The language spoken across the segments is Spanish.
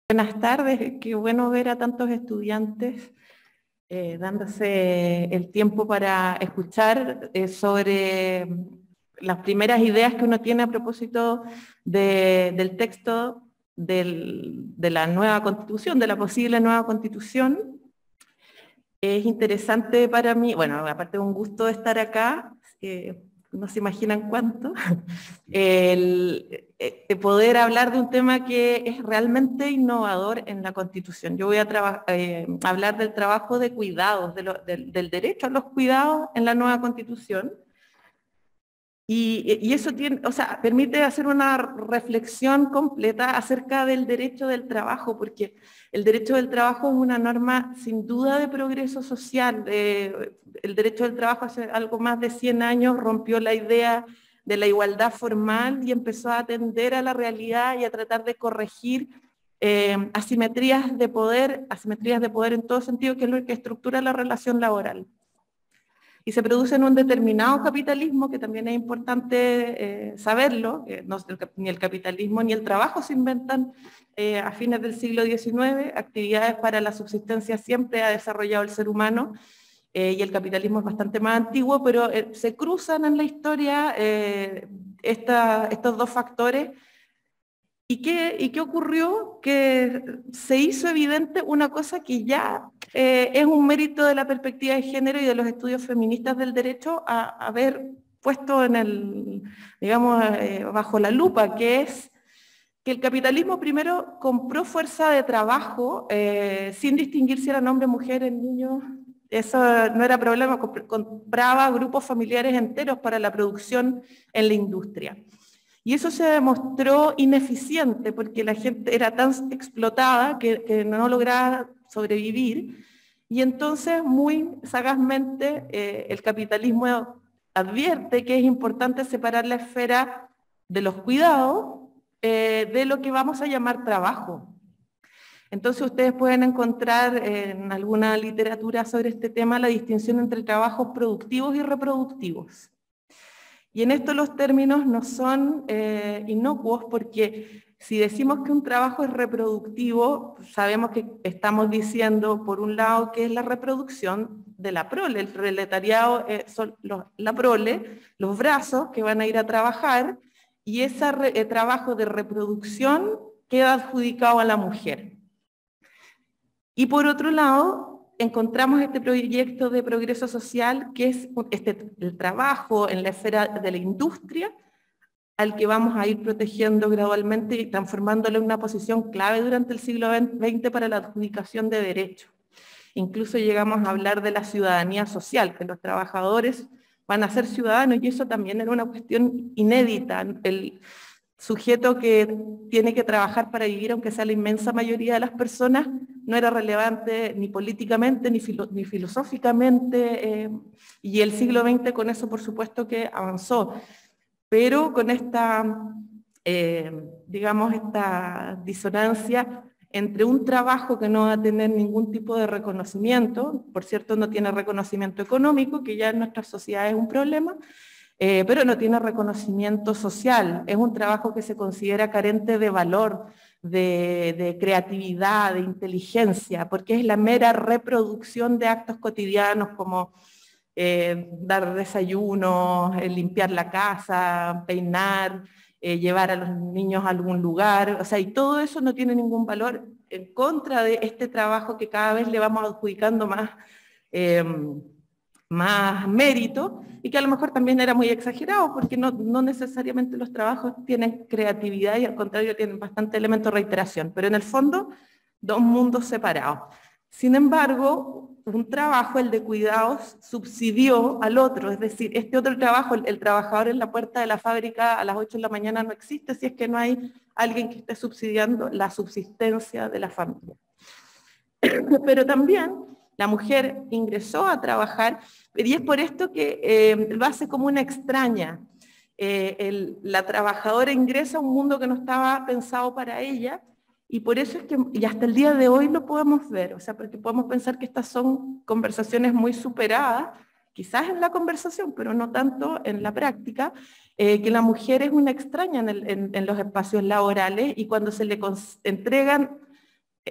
Buenas tardes, qué bueno ver a tantos estudiantes dándose el tiempo para escuchar sobre las primeras ideas que uno tiene a propósito del texto de la nueva constitución, de la posible nueva constitución. Es interesante para mí, bueno, aparte de un gusto de estar acá, no se imaginan cuánto, poder hablar de un tema que es realmente innovador en la Constitución. Yo voy a hablar del trabajo de cuidados, del derecho a los cuidados en la nueva Constitución. Y eso tiene, o sea, permite hacer una reflexión completa acerca del derecho del trabajo, porque el derecho del trabajo es una norma sin duda de progreso social. El derecho del trabajo hace algo más de 100 años rompió la idea de la igualdad formal y empezó a atender a la realidad y a tratar de corregir asimetrías de poder en todo sentido, que es lo que estructura la relación laboral. Y se produce en un determinado capitalismo, que también es importante saberlo, ni el capitalismo ni el trabajo se inventan a fines del siglo XIX, actividades para la subsistencia siempre ha desarrollado el ser humano, y el capitalismo es bastante más antiguo, pero se cruzan en la historia estos dos factores. ¿Y qué ocurrió? Que se hizo evidente una cosa que ya es un mérito de la perspectiva de género y de los estudios feministas del derecho a haber puesto en digamos, bajo la lupa, que es que el capitalismo primero compró fuerza de trabajo sin distinguir si eran hombres, mujeres, niños. Eso no era problema, compraba grupos familiares enteros para la producción en la industria. Y eso se demostró ineficiente porque la gente era tan explotada que no lograba sobrevivir. Y entonces, muy sagazmente, el capitalismo advierte que es importante separar la esfera de los cuidados de lo que vamos a llamar trabajo. Entonces ustedes pueden encontrar en alguna literatura sobre este tema la distinción entre trabajos productivos y reproductivos. Y en esto los términos no son inocuos, porque si decimos que un trabajo es reproductivo, sabemos que estamos diciendo, por un lado, que es la reproducción de la prole. El proletariado son la prole, los brazos que van a ir a trabajar, y ese trabajo de reproducción queda adjudicado a la mujer. Y por otro lado, encontramos este proyecto de progreso social, que es el trabajo en la esfera de la industria, al que vamos a ir protegiendo gradualmente y transformándolo en una posición clave durante el siglo XX para la adjudicación de derechos. Incluso llegamos a hablar de la ciudadanía social, que los trabajadores van a ser ciudadanos, y eso también era una cuestión inédita. El sujeto que tiene que trabajar para vivir, aunque sea la inmensa mayoría de las personas, no era relevante ni políticamente ni filosóficamente, y el siglo XX con eso por supuesto que avanzó, pero con esta, digamos, esta disonancia entre un trabajo que no va a tener ningún tipo de reconocimiento, por cierto no tiene reconocimiento económico, que ya en nuestras sociedades es un problema, pero no tiene reconocimiento social. Es un trabajo que se considera carente de valor, de creatividad, de inteligencia, porque es la mera reproducción de actos cotidianos como dar desayuno, limpiar la casa, peinar, llevar a los niños a algún lugar, o sea, y todo eso no tiene ningún valor en contra de este trabajo que cada vez le vamos adjudicando más mérito, y que a lo mejor también era muy exagerado, porque no necesariamente los trabajos tienen creatividad y al contrario tienen bastante elemento de reiteración, pero en el fondo dos mundos separados. Sin embargo, un trabajo, el de cuidados, subsidió al otro, es decir, este otro trabajo, el trabajador en la puerta de la fábrica a las 8 de la mañana no existe si es que no hay alguien que esté subsidiando la subsistencia de la familia. Pero también la mujer ingresó a trabajar, y es por esto que lo hace como una extraña. La trabajadora ingresa a un mundo que no estaba pensado para ella, y por eso es que, y hasta el día de hoy lo podemos ver, o sea, porque podemos pensar que estas son conversaciones muy superadas, quizás en la conversación, pero no tanto en la práctica, que la mujer es una extraña en los espacios laborales, y cuando se le entregan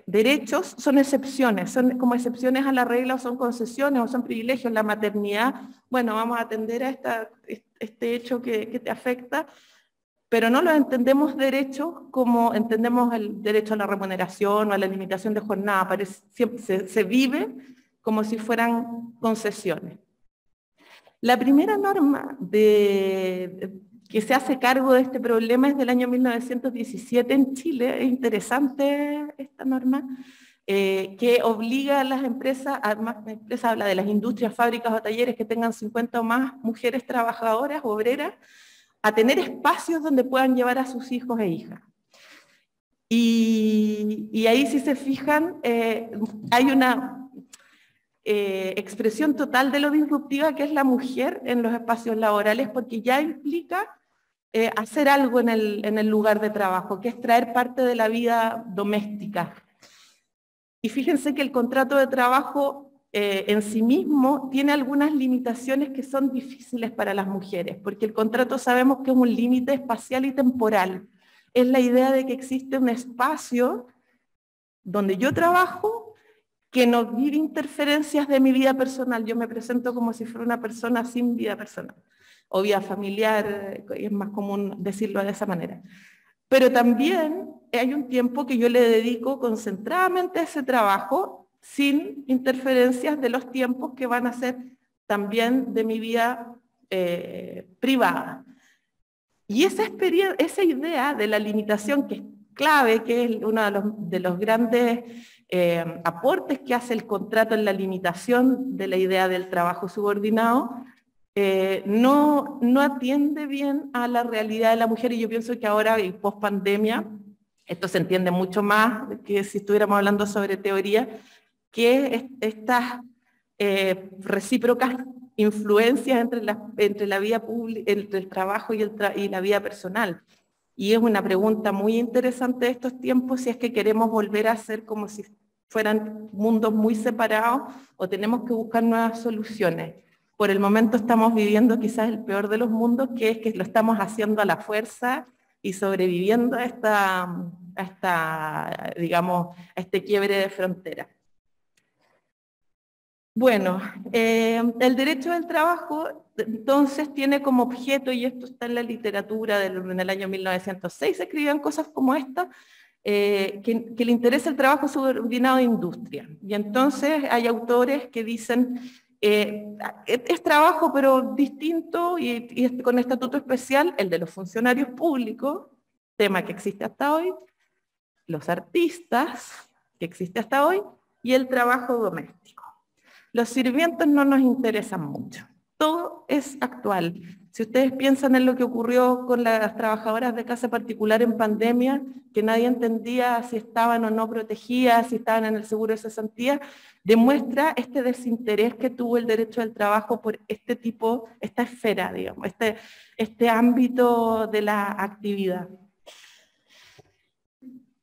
derechos son excepciones, son como excepciones a la regla o son concesiones o son privilegios. La maternidad, bueno, vamos a atender a este hecho que te afecta, pero no lo entendemos derechos como entendemos el derecho a la remuneración o a la limitación de jornada. Siempre se vive como si fueran concesiones. La primera norma que se hace cargo de este problema es del año 1917 en Chile. Es interesante esta norma, que obliga a las empresas, además la empresa habla de las industrias, fábricas o talleres que tengan 50 o más mujeres trabajadoras, obreras, a tener espacios donde puedan llevar a sus hijos e hijas. Y ahí, si se fijan, hay una expresión total de lo disruptiva que es la mujer en los espacios laborales, porque ya implica hacer algo en el lugar de trabajo, que es traer parte de la vida doméstica. Y fíjense que el contrato de trabajo en sí mismo tiene algunas limitaciones que son difíciles para las mujeres, porque el contrato sabemos que es un límite espacial y temporal. Es la idea de que existe un espacio donde yo trabajo que no vive interferencias de mi vida personal. Yo me presento como si fuera una persona sin vida personal, o vida familiar, es más común decirlo de esa manera. Pero también hay un tiempo que yo le dedico concentradamente a ese trabajo, sin interferencias de los tiempos que van a ser también de mi vida privada. Y esa idea de la limitación, que es clave, que es uno de los grandes aportes que hace el contrato en la limitación de la idea del trabajo subordinado, no atiende bien a la realidad de la mujer, y yo pienso que ahora, en post-pandemia, esto se entiende mucho más que si estuviéramos hablando sobre teoría, que estas recíprocas influencias entre la vida pública, entre el trabajo y la vida personal. Y es una pregunta muy interesante de estos tiempos, si es que queremos volver a ser como si fueran mundos muy separados o tenemos que buscar nuevas soluciones. Por el momento estamos viviendo quizás el peor de los mundos, que es que lo estamos haciendo a la fuerza y sobreviviendo digamos, a este quiebre de frontera. Bueno, el derecho del trabajo entonces tiene como objeto, y esto está en la literatura en el año 1906, se escribían cosas como esta, que le interesa el trabajo subordinado de industria. Y entonces hay autores que dicen, es trabajo pero distinto y con estatuto especial, el de los funcionarios públicos, tema que existe hasta hoy, los artistas, que existe hasta hoy, y el trabajo doméstico. Los sirvientes no nos interesan mucho. Todo es actual. Si ustedes piensan en lo que ocurrió con las trabajadoras de casa particular en pandemia, que nadie entendía si estaban o no protegidas, si estaban en el seguro de cesantía, demuestra este desinterés que tuvo el derecho del trabajo por esta esfera, digamos, este ámbito de la actividad.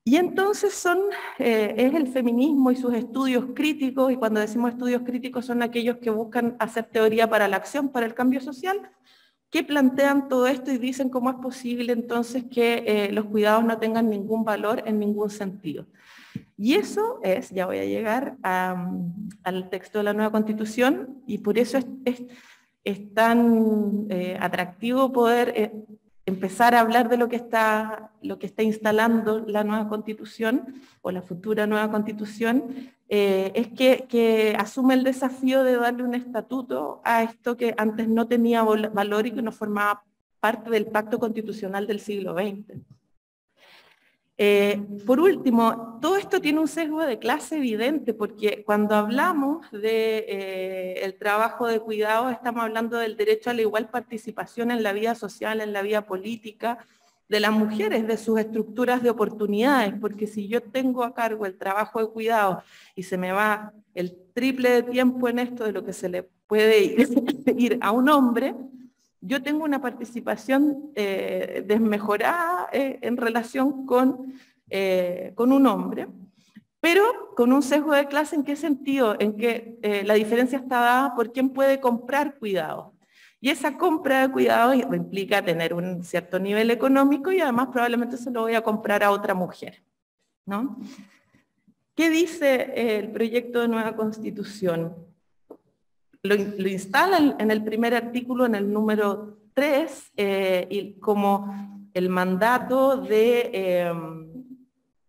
Y entonces es el feminismo y sus estudios críticos, y cuando decimos estudios críticos son aquellos que buscan hacer teoría para la acción, para el cambio social, que plantean todo esto y dicen cómo es posible entonces que los cuidados no tengan ningún valor en ningún sentido. Y eso ya voy a llegar al texto de la nueva Constitución, y por eso es tan atractivo poder empezar a hablar de lo que está instalando la nueva Constitución, o la futura nueva Constitución, es que asume el desafío de darle un estatuto a esto que antes no tenía valor y que no formaba parte del pacto constitucional del siglo XX. Por último, todo esto tiene un sesgo de clase evidente, porque cuando hablamos del trabajo de cuidado, estamos hablando del derecho a la igual participación en la vida social, en la vida política, de las mujeres, de sus estructuras de oportunidades, porque si yo tengo a cargo el trabajo de cuidado y se me va el triple de tiempo en esto de lo que se le puede ir a un hombre, yo tengo una participación desmejorada en relación con un hombre, pero con un sesgo de clase. ¿En qué sentido? En que la diferencia está dada por quién puede comprar cuidado. Y esa compra de cuidado implica tener un cierto nivel económico, y además probablemente se lo voy a comprar a otra mujer, ¿no? ¿Qué dice el proyecto de nueva Constitución? Lo instala en el primer artículo, en el número 3, y como el mandato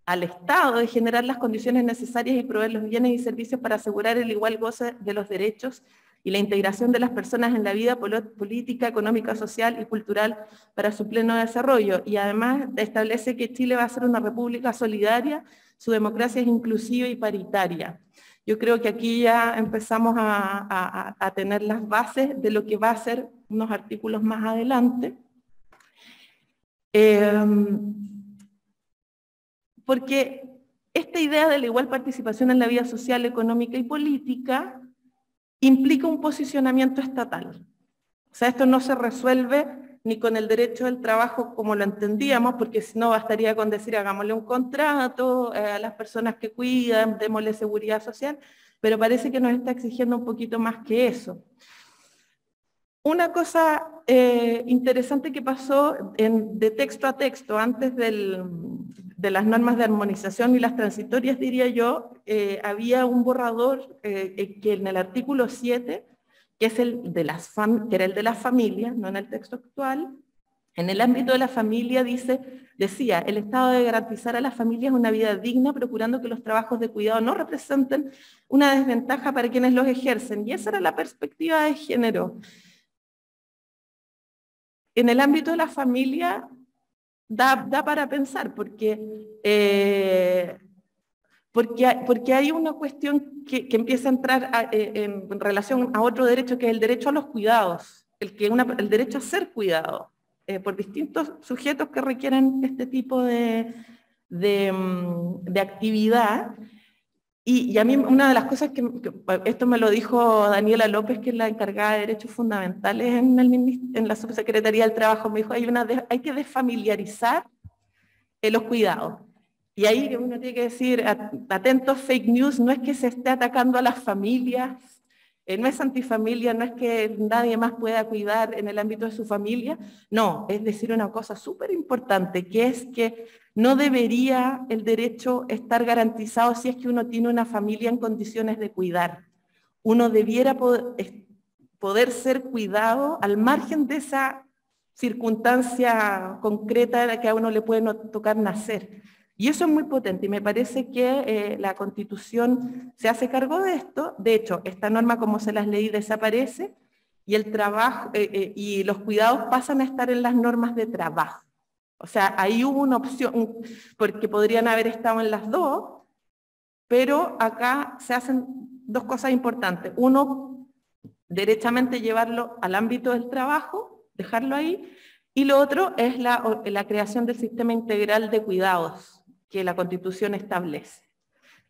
al Estado de generar las condiciones necesarias y proveer los bienes y servicios para asegurar el igual goce de los derechos y la integración de las personas en la vida política, económica, social y cultural para su pleno desarrollo. Y además establece que Chile va a ser una república solidaria, su democracia es inclusiva y paritaria. Yo creo que aquí ya empezamos a tener las bases de lo que va a ser unos artículos más adelante. Porque esta idea de la igual participación en la vida social, económica y política implica un posicionamiento estatal. O sea, esto no se resuelve ni con el derecho del trabajo como lo entendíamos, porque si no bastaría con decir hagámosle un contrato a las personas que cuidan, démosle seguridad social, pero parece que nos está exigiendo un poquito más que eso. Una cosa interesante que pasó de texto a texto antes de las normas de armonización y las transitorias, diría yo, había un borrador que en el artículo 7, que es que era el de las familias, no en el texto actual, en el ámbito de la familia decía, el Estado debe garantizar a las familias una vida digna, procurando que los trabajos de cuidado no representen una desventaja para quienes los ejercen. Y esa era la perspectiva de género. En el ámbito de la familia da para pensar, porque hay una cuestión que empieza a entrar en relación a otro derecho, que es el derecho a los cuidados, el derecho a ser cuidado por distintos sujetos que requieren este tipo de actividad. Y a mí una de las cosas que esto me lo dijo Daniela López, que es la encargada de Derechos Fundamentales en la Subsecretaría del Trabajo, me dijo, hay que desfamiliarizar los cuidados. Y ahí uno tiene que decir, atentos, fake news, no es que se esté atacando a las familias, no es antifamilia, no es que nadie más pueda cuidar en el ámbito de su familia, no, es decir una cosa súper importante, que es que no debería el derecho estar garantizado si es que uno tiene una familia en condiciones de cuidar. Uno debiera poder ser cuidado al margen de esa circunstancia concreta en la que a uno le puede tocar nacer. Y eso es muy potente y me parece que la Constitución se hace cargo de esto. De hecho, esta norma, como se las leí, desaparece y el trabajo y los cuidados pasan a estar en las normas de trabajo. O sea, ahí hubo una opción, porque podrían haber estado en las dos, pero acá se hacen dos cosas importantes. Uno, derechamente llevarlo al ámbito del trabajo, dejarlo ahí, y lo otro es la creación del sistema integral de cuidados que la Constitución establece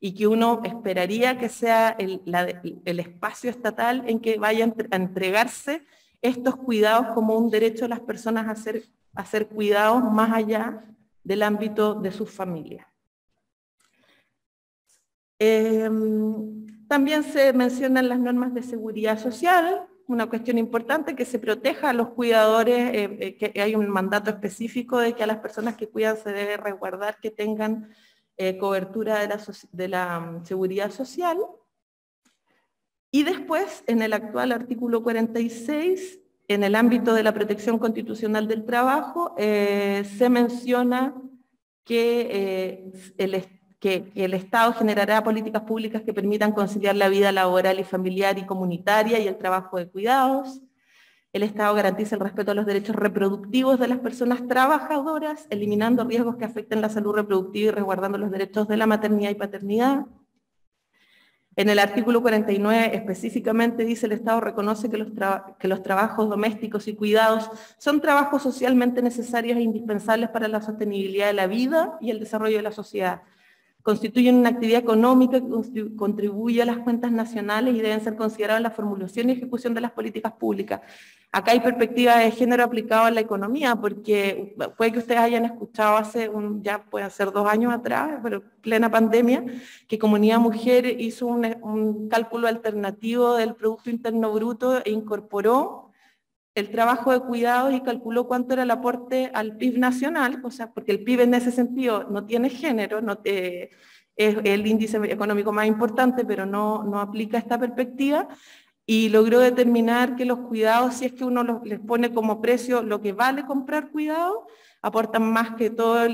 y que uno esperaría que sea el espacio estatal en que vayan a entregarse estos cuidados como un derecho a las personas a ser cuidados más allá del ámbito de sus familias. También se mencionan las normas de seguridad social, una cuestión importante, que se proteja a los cuidadores, que hay un mandato específico de que a las personas que cuidan se debe resguardar que tengan cobertura de la seguridad social. Y después, en el actual artículo 46, en el ámbito de la protección constitucional del trabajo, se menciona que el Estado generará políticas públicas que permitan conciliar la vida laboral y familiar y comunitaria y el trabajo de cuidados. El Estado garantiza el respeto a los derechos reproductivos de las personas trabajadoras, eliminando riesgos que afecten la salud reproductiva y resguardando los derechos de la maternidad y paternidad. En el artículo 49 específicamente dice: el Estado reconoce que los trabajos domésticos y cuidados son trabajos socialmente necesarios e indispensables para la sostenibilidad de la vida y el desarrollo de la sociedad. Constituyen una actividad económica que contribuye a las cuentas nacionales y deben ser considerados en la formulación y ejecución de las políticas públicas. Acá hay perspectiva de género aplicado a la economía, porque puede que ustedes hayan escuchado ya pueden ser 2 años atrás, pero plena pandemia, que Comunidad Mujer hizo un cálculo alternativo del Producto Interno Bruto e incorporó el trabajo de cuidados y calculó cuánto era el aporte al PIB nacional, o sea, porque el PIB en ese sentido no tiene género, es el índice económico más importante, pero no aplica esta perspectiva, y logró determinar que los cuidados, si es que uno les pone como precio lo que vale comprar cuidados, aportan más que todo,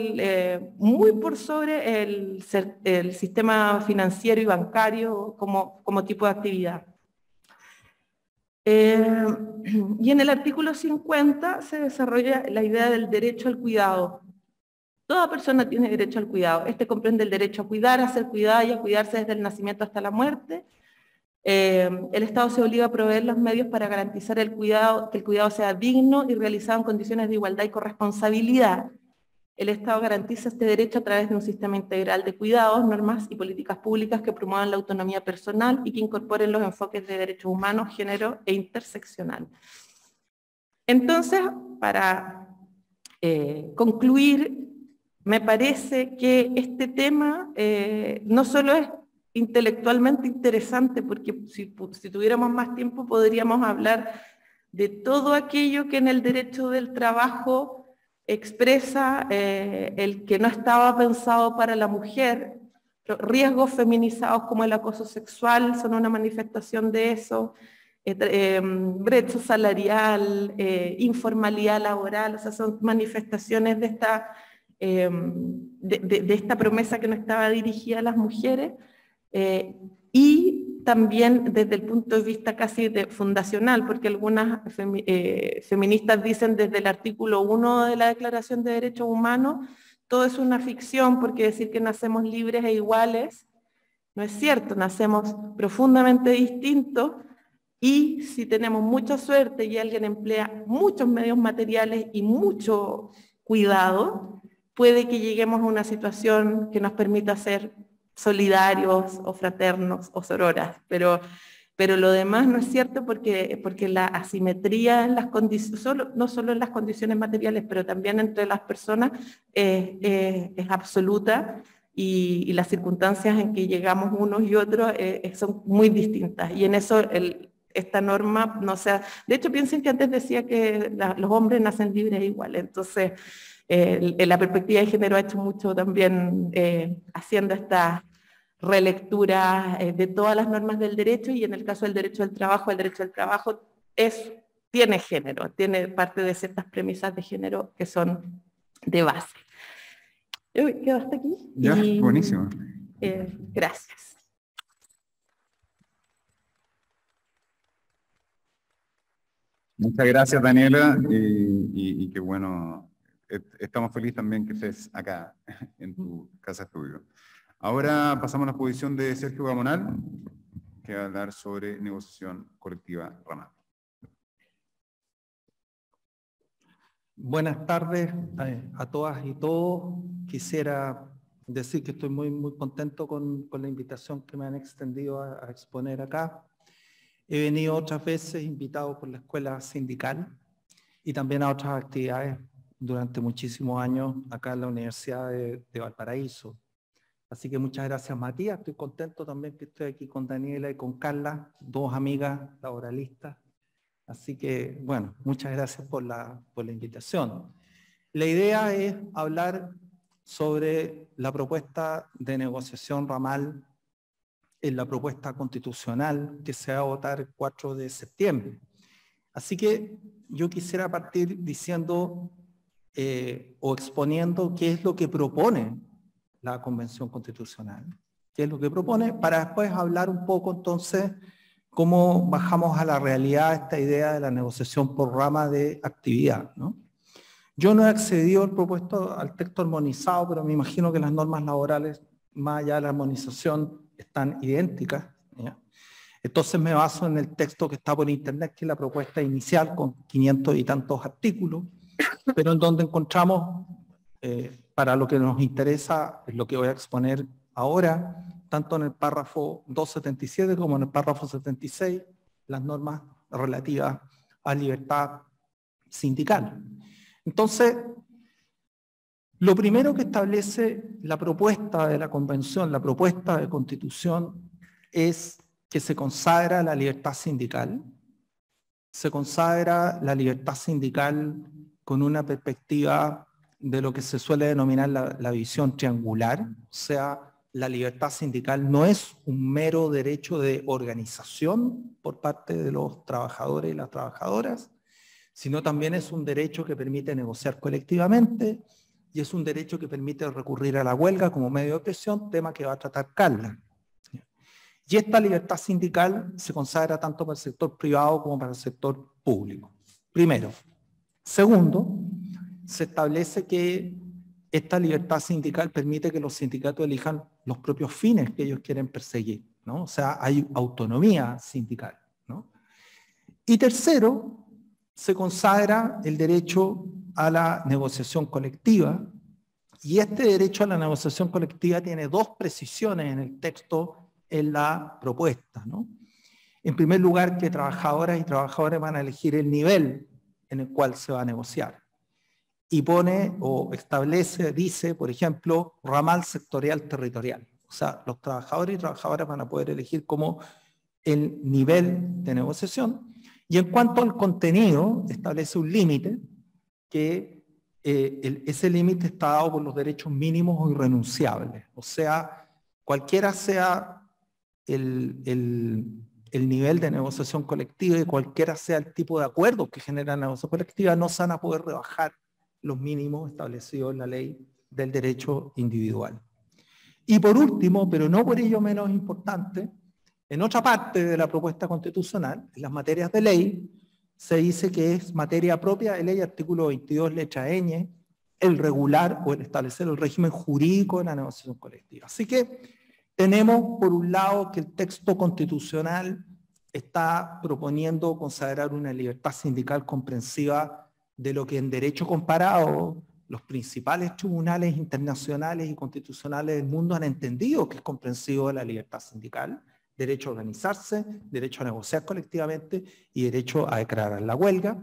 muy por sobre el sistema financiero y bancario como tipo de actividad. Y en el artículo 50 se desarrolla la idea del derecho al cuidado. Toda persona tiene derecho al cuidado. Este comprende el derecho a cuidar, a ser cuidada y a cuidarse desde el nacimiento hasta la muerte. El Estado se obliga a proveer los medios para garantizar el cuidado, que el cuidado sea digno y realizado en condiciones de igualdad y corresponsabilidad. El Estado garantiza este derecho a través de un sistema integral de cuidados, normas y políticas públicas que promuevan la autonomía personal y que incorporen los enfoques de derechos humanos, género e interseccional. Entonces, para concluir, me parece que este tema no solo es intelectualmente interesante, porque si tuviéramos más tiempo podríamos hablar de todo aquello que en el derecho del trabajo expresa el que no estaba pensado para la mujer. Riesgos feminizados como el acoso sexual son una manifestación de eso, brecha salarial, informalidad laboral, o sea, son manifestaciones de esta promesa que no estaba dirigida a las mujeres, y también desde el punto de vista casi fundacional, porque algunas feministas dicen desde el artículo 1 de la Declaración de Derechos Humanos, todo es una ficción, porque decir que nacemos libres e iguales no es cierto, nacemos profundamente distintos, y si tenemos mucha suerte y alguien emplea muchos medios materiales y mucho cuidado, puede que lleguemos a una situación que nos permita ser solidarios o fraternos o sororas, pero lo demás no es cierto, porque la asimetría en las condiciones, no solo en las condiciones materiales, pero también entre las personas es absoluta, y las circunstancias en que llegamos unos y otros son muy distintas, y en eso esta norma, no sea, de hecho piensen que antes decía que los hombres nacen libres e iguales, entonces la perspectiva de género ha hecho mucho también haciendo esta relectura de todas las normas del derecho, y en el caso del derecho del trabajo, el derecho del trabajo tiene género, tiene parte de ciertas premisas de género que son de base. Yo quedo hasta aquí. Ya, buenísimo. Gracias. Muchas gracias, Daniela, y qué bueno, estamos felices también que estés acá en tu casa estudio. Ahora pasamos a la exposición de Sergio Gamonal, que va a hablar sobre negociación colectiva ramal. Buenas tardes a todas y todos. Quisiera decir que estoy muy contento con la invitación que me han extendido a exponer acá. He venido otras veces invitado por la escuela sindical y también a otras actividades durante muchísimos años acá en la Universidad de Valparaíso. Así que muchas gracias, Matías. Estoy contento también que estoy aquí con Daniela y con Carla, dos amigas laboralistas. Así que, bueno, muchas gracias por la invitación. La idea es hablar sobre la propuesta de negociación ramal en la propuesta constitucional que se va a votar el 4 de septiembre. Así que yo quisiera partir diciendo o exponiendo qué es lo que propone la Convención Constitucional. ¿Qué es lo que propone? Para después hablar un poco entonces cómo bajamos a la realidad esta idea de la negociación por rama de actividad, ¿no? Yo no he accedido al texto armonizado, pero me imagino que las normas laborales, más allá de la armonización, están idénticas, ¿ya? Entonces me baso en el texto que está por internet, que es la propuesta inicial con 500 y tantos artículos, pero en donde encontramos, para lo que nos interesa, es lo que voy a exponer ahora, tanto en el párrafo 277 como en el párrafo 76, las normas relativas a libertad sindical. Entonces, lo primero que establece la propuesta de la Convención, la propuesta de Constitución, es que se consagra la libertad sindical. Se consagra la libertad sindical con una perspectiva de lo que se suele denominar la visión triangular, o sea, la libertad sindical no es un mero derecho de organización por parte de los trabajadores y las trabajadoras, sino también es un derecho que permite negociar colectivamente y es un derecho que permite recurrir a la huelga como medio de presión, tema que va a tratar Carla. Y esta libertad sindical se consagra tanto para el sector privado como para el sector público. Primero. Segundo, se establece que esta libertad sindical permite que los sindicatos elijan los propios fines que ellos quieren perseguir, ¿no? O sea, hay autonomía sindical, ¿no? Y tercero, se consagra el derecho a la negociación colectiva, y este derecho a la negociación colectiva tiene dos precisiones en el texto, en la propuesta, ¿no? En primer lugar, que trabajadoras y trabajadores van a elegir el nivel en el cual se va a negociar. Y pone o establece, dice, por ejemplo, ramal sectorial territorial. O sea, los trabajadores y trabajadoras van a poder elegir como el nivel de negociación. Y en cuanto al contenido, establece un límite que ese límite está dado por los derechos mínimos o irrenunciables. O sea, cualquiera sea el nivel de negociación colectiva y cualquiera sea el tipo de acuerdos que genera la negociación colectiva, no se van a poder rebajar los mínimos establecidos en la ley del derecho individual. Y por último, pero no por ello menos importante, en otra parte de la propuesta constitucional, en las materias de ley, se dice que es materia propia de ley, artículo 22, letra ñ, el regular o el establecer el régimen jurídico de la negociación colectiva. Así que tenemos, por un lado, que el texto constitucional está proponiendo consagrar una libertad sindical comprensiva de lo que en derecho comparado los principales tribunales internacionales y constitucionales del mundo han entendido que es comprensivo de la libertad sindical: derecho a organizarse, derecho a negociar colectivamente y derecho a declarar la huelga.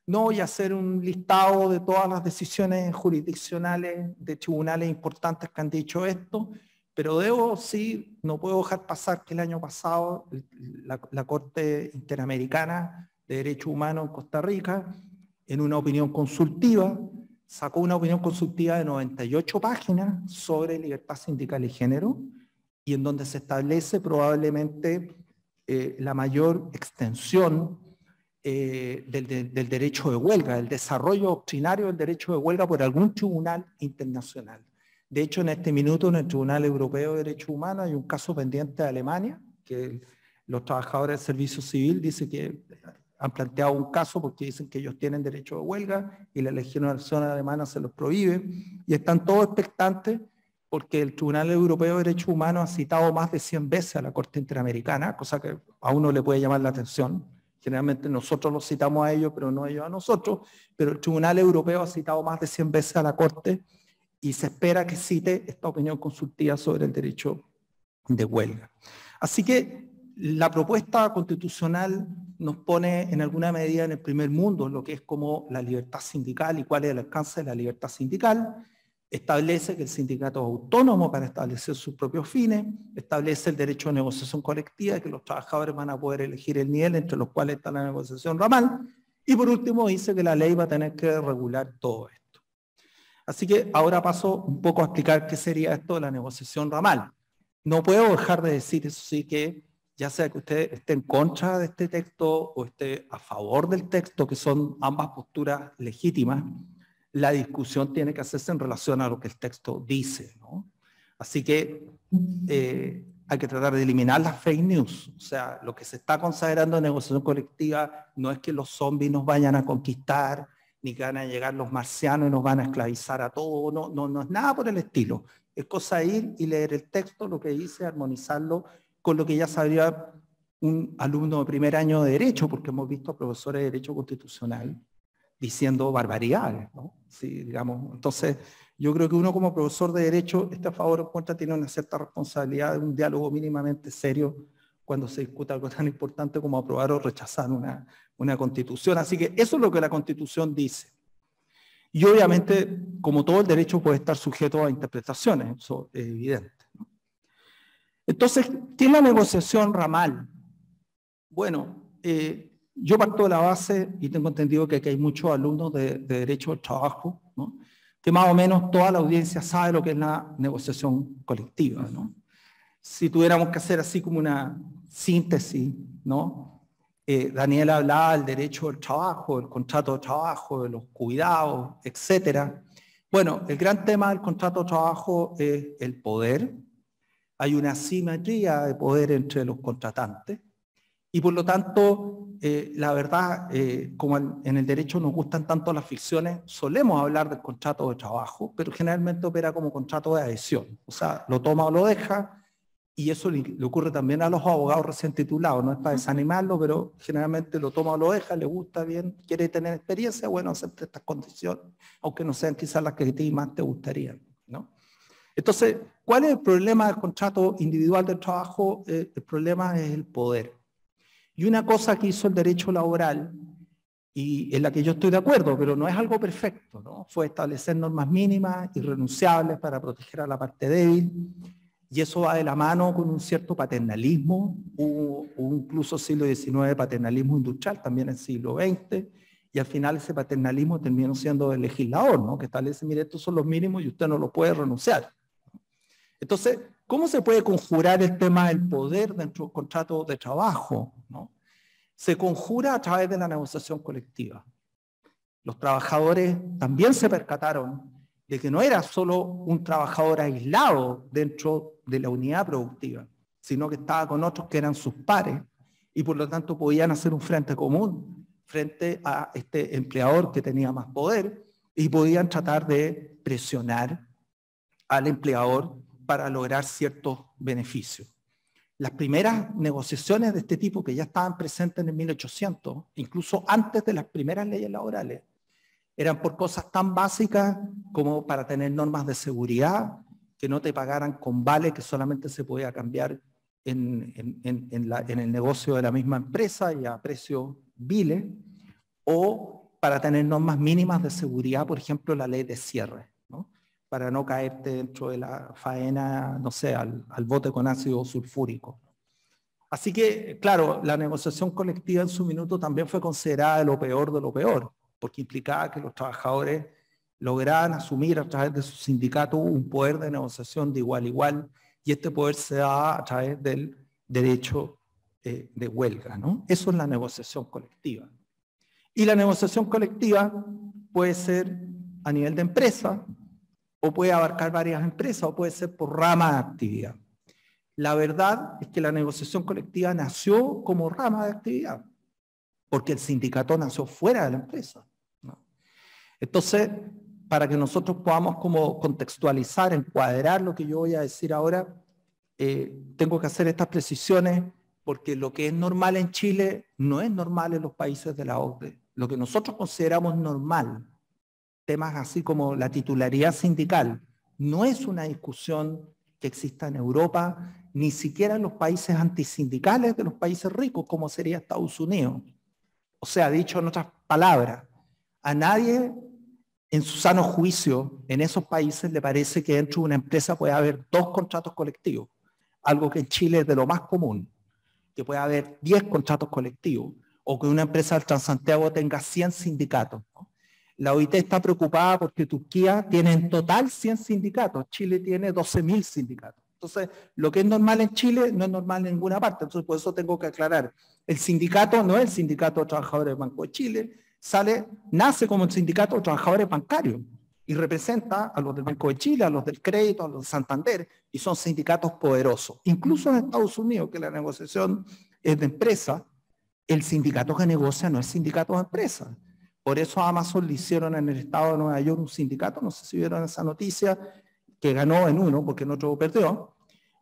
No voy a hacer un listado de todas las decisiones jurisdiccionales de tribunales importantes que han dicho esto, pero no puedo dejar pasar que el año pasado la Corte Interamericana de Derechos Humanos en Costa Rica, en una opinión consultiva, sacó una opinión consultiva de 98 páginas sobre libertad sindical y género, y en donde se establece probablemente la mayor extensión del derecho de huelga, el desarrollo doctrinario del derecho de huelga por algún tribunal internacional. De hecho, en este minuto, en el Tribunal Europeo de Derechos Humanos hay un caso pendiente de Alemania, que los trabajadores del servicio civil dicen que han planteado un caso porque dicen que ellos tienen derecho de huelga y la legislación alemana se los prohíbe, y están todos expectantes porque el Tribunal Europeo de Derechos Humanos ha citado más de 100 veces a la Corte Interamericana, cosa que a uno le puede llamar la atención. Generalmente nosotros los citamos a ellos, pero no ellos a nosotros, pero el Tribunal Europeo ha citado más de 100 veces a la Corte y se espera que cite esta opinión consultiva sobre el derecho de huelga. Así que la propuesta constitucional nos pone en alguna medida en el primer mundo lo que es como la libertad sindical y cuál es el alcance de la libertad sindical. Establece que el sindicato es autónomo para establecer sus propios fines, establece el derecho de negociación colectiva, que los trabajadores van a poder elegir el nivel entre los cuales está la negociación ramal, y por último dice que la ley va a tener que regular todo esto. Así que ahora paso un poco a explicar qué sería esto de la negociación ramal. No puedo dejar de decir, eso sí, que ya sea que usted esté en contra de este texto o esté a favor del texto, que son ambas posturas legítimas, la discusión tiene que hacerse en relación a lo que el texto dice, ¿no? Así que hay que tratar de eliminar las fake news. O sea, lo que se está consagrando en negociación colectiva no es que los zombies nos vayan a conquistar, ni que van a llegar los marcianos y nos van a esclavizar a todos. No es nada por el estilo. Es cosa de ir y leer el texto, lo que dice, armonizarlo con lo que ya sabría un alumno de primer año de Derecho, porque hemos visto profesores de Derecho Constitucional diciendo barbaridades, ¿no? Sí, digamos. Entonces, yo creo que uno como profesor de Derecho, a favor o en contra, tiene una cierta responsabilidad de un diálogo mínimamente serio cuando se discuta algo tan importante como aprobar o rechazar una Constitución. Así que eso es lo que la Constitución dice. Y obviamente, como todo el derecho, puede estar sujeto a interpretaciones, eso es evidente, ¿no? Entonces, ¿qué es la negociación ramal? Bueno, yo parto de la base, y tengo entendido que aquí hay muchos alumnos de Derecho del Trabajo, ¿no? que más o menos toda la audiencia sabe lo que es la negociación colectiva, ¿no? Si tuviéramos que hacer así como una síntesis, ¿no? Daniel hablaba del derecho del trabajo, del contrato de trabajo, de los cuidados, etcétera. Bueno, el gran tema del contrato de trabajo es el poder. Hay una asimetría de poder entre los contratantes y por lo tanto, la verdad, como en el derecho nos gustan tanto las ficciones, solemos hablar del contrato de trabajo, pero generalmente opera como contrato de adhesión. O sea, lo toma o lo deja, y eso le ocurre también a los abogados recién titulados. No es para desanimarlo, pero generalmente lo toma o lo deja, le gusta bien, quiere tener experiencia, bueno, acepta estas condiciones, aunque no sean quizás las que a ti más te gustarían, ¿no? Entonces, ¿cuál es el problema del contrato individual del trabajo? El problema es el poder. Y una cosa que hizo el derecho laboral, y en la que yo estoy de acuerdo, pero no es algo perfecto, ¿no? Fue establecer normas mínimas, irrenunciables para proteger a la parte débil, y eso va de la mano con un cierto paternalismo, hubo incluso siglo XIX paternalismo industrial, también en el siglo XX, y al final ese paternalismo terminó siendo el legislador, ¿no? Que establece, mire, estos son los mínimos y usted no los puede renunciar. Entonces, ¿cómo se puede conjurar el tema del poder dentro del contrato de trabajo, ¿no? Se conjura a través de la negociación colectiva. Los trabajadores también se percataron de que no era solo un trabajador aislado dentro de la unidad productiva, sino que estaba con otros que eran sus pares y por lo tanto podían hacer un frente común frente a este empleador que tenía más poder y podían tratar de presionar al empleador para lograr ciertos beneficios. Las primeras negociaciones de este tipo que ya estaban presentes en el 1800, incluso antes de las primeras leyes laborales, eran por cosas tan básicas como para tener normas de seguridad, que no te pagaran con vale que solamente se podía cambiar en el negocio de la misma empresa y a precios viles, o para tener normas mínimas de seguridad, por ejemplo, la ley de cierre, ¿no? Para no caerte dentro de la faena, no sé, al bote con ácido sulfúrico. Así que, claro, la negociación colectiva en su minuto también fue considerada de lo peor, porque implicaba que los trabajadores lograban asumir a través de su sindicato un poder de negociación de igual a igual, y este poder se daba a través del derecho de huelga, ¿no? Eso es la negociación colectiva. Y la negociación colectiva puede ser a nivel de empresa, o puede abarcar varias empresas, o puede ser por rama de actividad. La verdad es que la negociación colectiva nació como rama de actividad, porque el sindicato nació fuera de la empresa, ¿no? Entonces, para que nosotros podamos como contextualizar, encuadrar lo que yo voy a decir ahora, tengo que hacer estas precisiones, porque lo que es normal en Chile no es normal en los países de la OCDE. Lo que nosotros consideramos normal, temas así como la titularidad sindical, no es una discusión que exista en Europa, ni siquiera en los países antisindicales de los países ricos, como sería Estados Unidos. O sea, dicho en otras palabras, a nadie en su sano juicio en esos países le parece que dentro de una empresa puede haber 2 contratos colectivos, algo que en Chile es de lo más común, que puede haber 10 contratos colectivos, o que una empresa del Transantiago tenga 100 sindicatos, ¿no? La OIT está preocupada porque Turquía tiene en total 100 sindicatos, Chile tiene 12.000 sindicatos. Entonces, lo que es normal en Chile no es normal en ninguna parte. Entonces, por eso tengo que aclarar. El sindicato no es el sindicato de trabajadores del Banco de Chile, nace como el sindicato de trabajadores bancarios y representa a los del Banco de Chile, a los del Crédito, a los de Santander, y son sindicatos poderosos. Incluso en Estados Unidos, que la negociación es de empresa, el sindicato que negocia no es sindicato de empresa. Por eso a Amazon le hicieron en el estado de Nueva York un sindicato, no sé si vieron esa noticia, que ganó en uno, porque en otro perdió.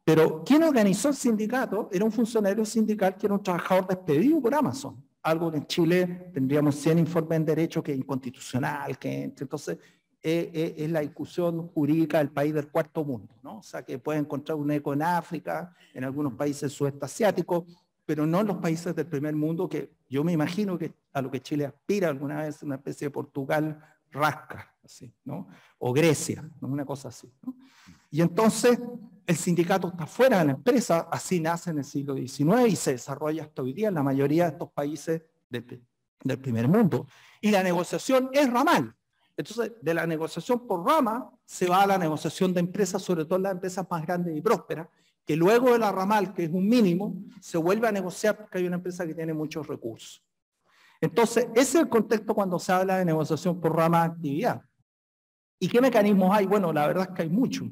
Pero quien organizó el sindicato era un funcionario sindical que era un trabajador despedido por Amazon. Algo que en Chile tendríamos 100 informes en derecho que es inconstitucional, entonces es la discusión jurídica del país del cuarto mundo, ¿no? O sea, que puede encontrar un eco en África, en algunos países sudeste asiáticos, pero no en los países del primer mundo, que yo me imagino que a lo que Chile aspira alguna vez, una especie de Portugal rasca, así, ¿no? O Grecia, ¿no? Una cosa así, ¿no? Y entonces el sindicato está fuera de la empresa, así nace en el siglo XIX y se desarrolla hasta hoy día en la mayoría de estos países del primer mundo. Y la negociación es ramal. Entonces, de la negociación por rama se va a la negociación de empresas, sobre todo las empresas más grandes y prósperas, que luego de la ramal, que es un mínimo, se vuelve a negociar porque hay una empresa que tiene muchos recursos. Entonces, ese es el contexto cuando se habla de negociación por rama de actividad. ¿Y qué mecanismos hay? Bueno, la verdad es que hay muchos.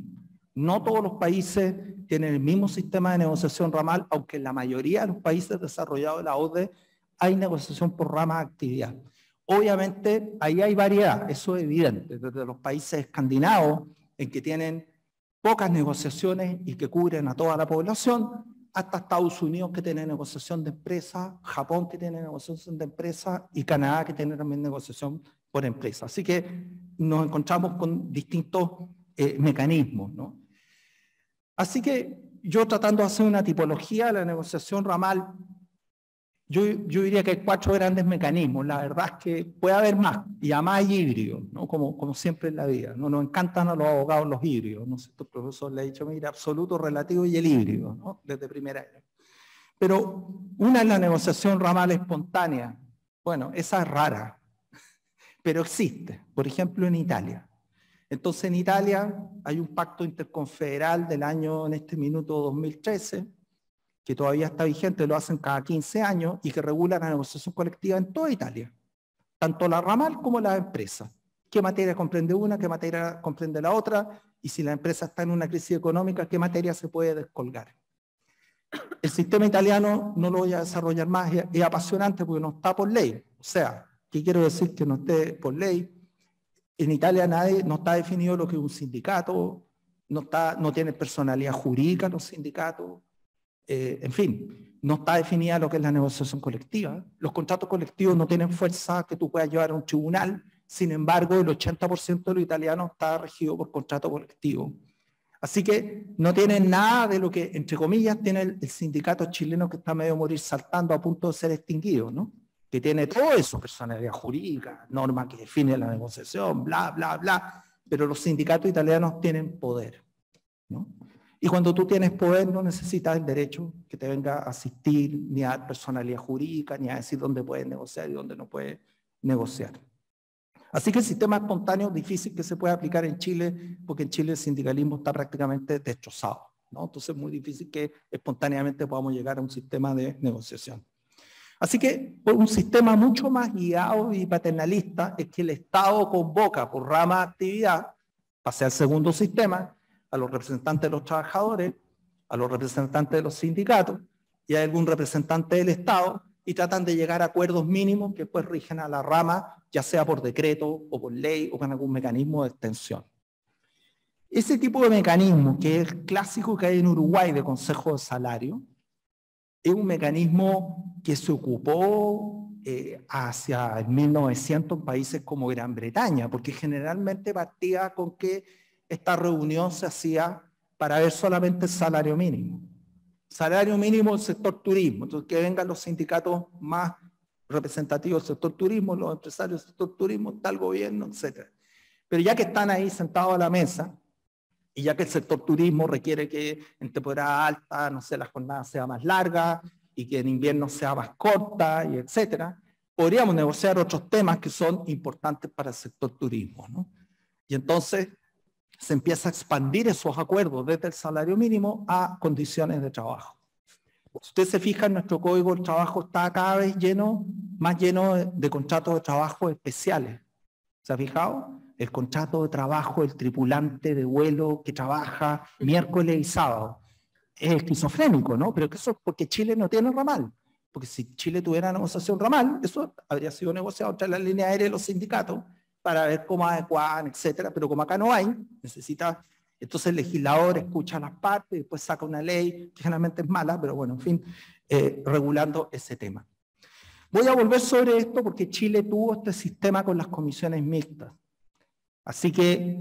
No todos los países tienen el mismo sistema de negociación ramal, aunque en la mayoría de los países desarrollados de la OCDE hay negociación por rama de actividad. Obviamente, ahí hay variedad, eso es evidente, desde los países escandinavos, en que tienen pocas negociaciones y que cubren a toda la población, hasta Estados Unidos, que tiene negociación de empresas, Japón, que tiene negociación de empresas, y Canadá, que tiene también negociación por empresas. Así que nos encontramos con distintos mecanismos, ¿no? Así que yo, tratando de hacer una tipología de la negociación ramal, yo diría que hay 4 grandes mecanismos. La verdad es que puede haber más, y además hay híbridos, ¿no? Como siempre en la vida, ¿no? Nos encantan a los abogados los híbridos. No sé, tu profesor le ha dicho, mira, absoluto, relativo y el híbrido, ¿no? Desde primer año. Pero una es la negociación ramal espontánea. Bueno, esa es rara, pero existe. Por ejemplo, en Italia. Entonces, en Italia hay un pacto interconfederal del año, en este minuto, 2013, que todavía está vigente, lo hacen cada 15 años y que regula la negociación colectiva en toda Italia, tanto la ramal como la empresa. ¿Qué materia comprende una, qué materia comprende la otra? Y si la empresa está en una crisis económica, ¿qué materia se puede descolgar? El sistema italiano no lo voy a desarrollar más, es apasionante porque no está por ley. O sea, ¿qué quiero decir que no esté por ley? En Italia no está definido lo que es un sindicato, no tiene personalidad jurídica los sindicatos. En fin, no está definida lo que es la negociación colectiva. Los contratos colectivos no tienen fuerza que tú puedas llevar a un tribunal. Sin embargo, el 80% de los italianos está regido por contrato colectivo. Así que no tienen nada de lo que, entre comillas, tiene el sindicato chileno, que está medio morir saltando, a punto de ser extinguido, ¿no? Que tiene todo eso, personalidad jurídica, norma que define la negociación, bla, bla, bla. Pero los sindicatos italianos tienen poder, ¿no? Y cuando tú tienes poder, no necesitas el derecho que te venga a asistir, ni a dar personalidad jurídica, ni a decir dónde puedes negociar y dónde no puedes negociar. Así que el sistema espontáneo es difícil que se pueda aplicar en Chile, porque en Chile el sindicalismo está prácticamente destrozado, ¿no? Entonces es muy difícil que espontáneamente podamos llegar a un sistema de negociación. Así que un sistema mucho más guiado y paternalista es que el Estado convoca por rama de actividad, pase al segundo sistema, a los representantes de los trabajadores, a los representantes de los sindicatos y a algún representante del Estado, y tratan de llegar a acuerdos mínimos que después rigen a la rama, ya sea por decreto o por ley o con algún mecanismo de extensión. Ese tipo de mecanismo, que es el clásico que hay en Uruguay de consejo de salario, es un mecanismo que se ocupó hacia el 1900 en países como Gran Bretaña, porque generalmente partía con que esta reunión se hacía para ver solamente el salario mínimo. Salario mínimo del sector turismo, entonces que vengan los sindicatos más representativos del sector turismo, los empresarios del sector turismo, está el gobierno, etc. Pero ya que están ahí sentados a la mesa, y ya que el sector turismo requiere que en temporada alta, no sé, la jornada sea más larga y que en invierno sea más corta, y etcétera, podríamos negociar otros temas que son importantes para el sector turismo, ¿no? Y entonces se empieza a expandir esos acuerdos desde el salario mínimo a condiciones de trabajo. Si usted se fija, en nuestro código del trabajo está cada vez más lleno de contratos de trabajo especiales. ¿Se ha fijado? El contrato de trabajo del tripulante de vuelo que trabaja miércoles y sábado. Es esquizofrénico, ¿no? Pero eso es porque Chile no tiene ramal. Porque si Chile tuviera negociación ramal, eso habría sido negociado entre la línea aérea y los sindicatos para ver cómo adecuaban, etcétera. Pero como acá no hay, necesita. Entonces el legislador escucha las partes y después saca una ley, que generalmente es mala, pero bueno, en fin, regulando ese tema. Voy a volver sobre esto porque Chile tuvo este sistema con las comisiones mixtas. Así que,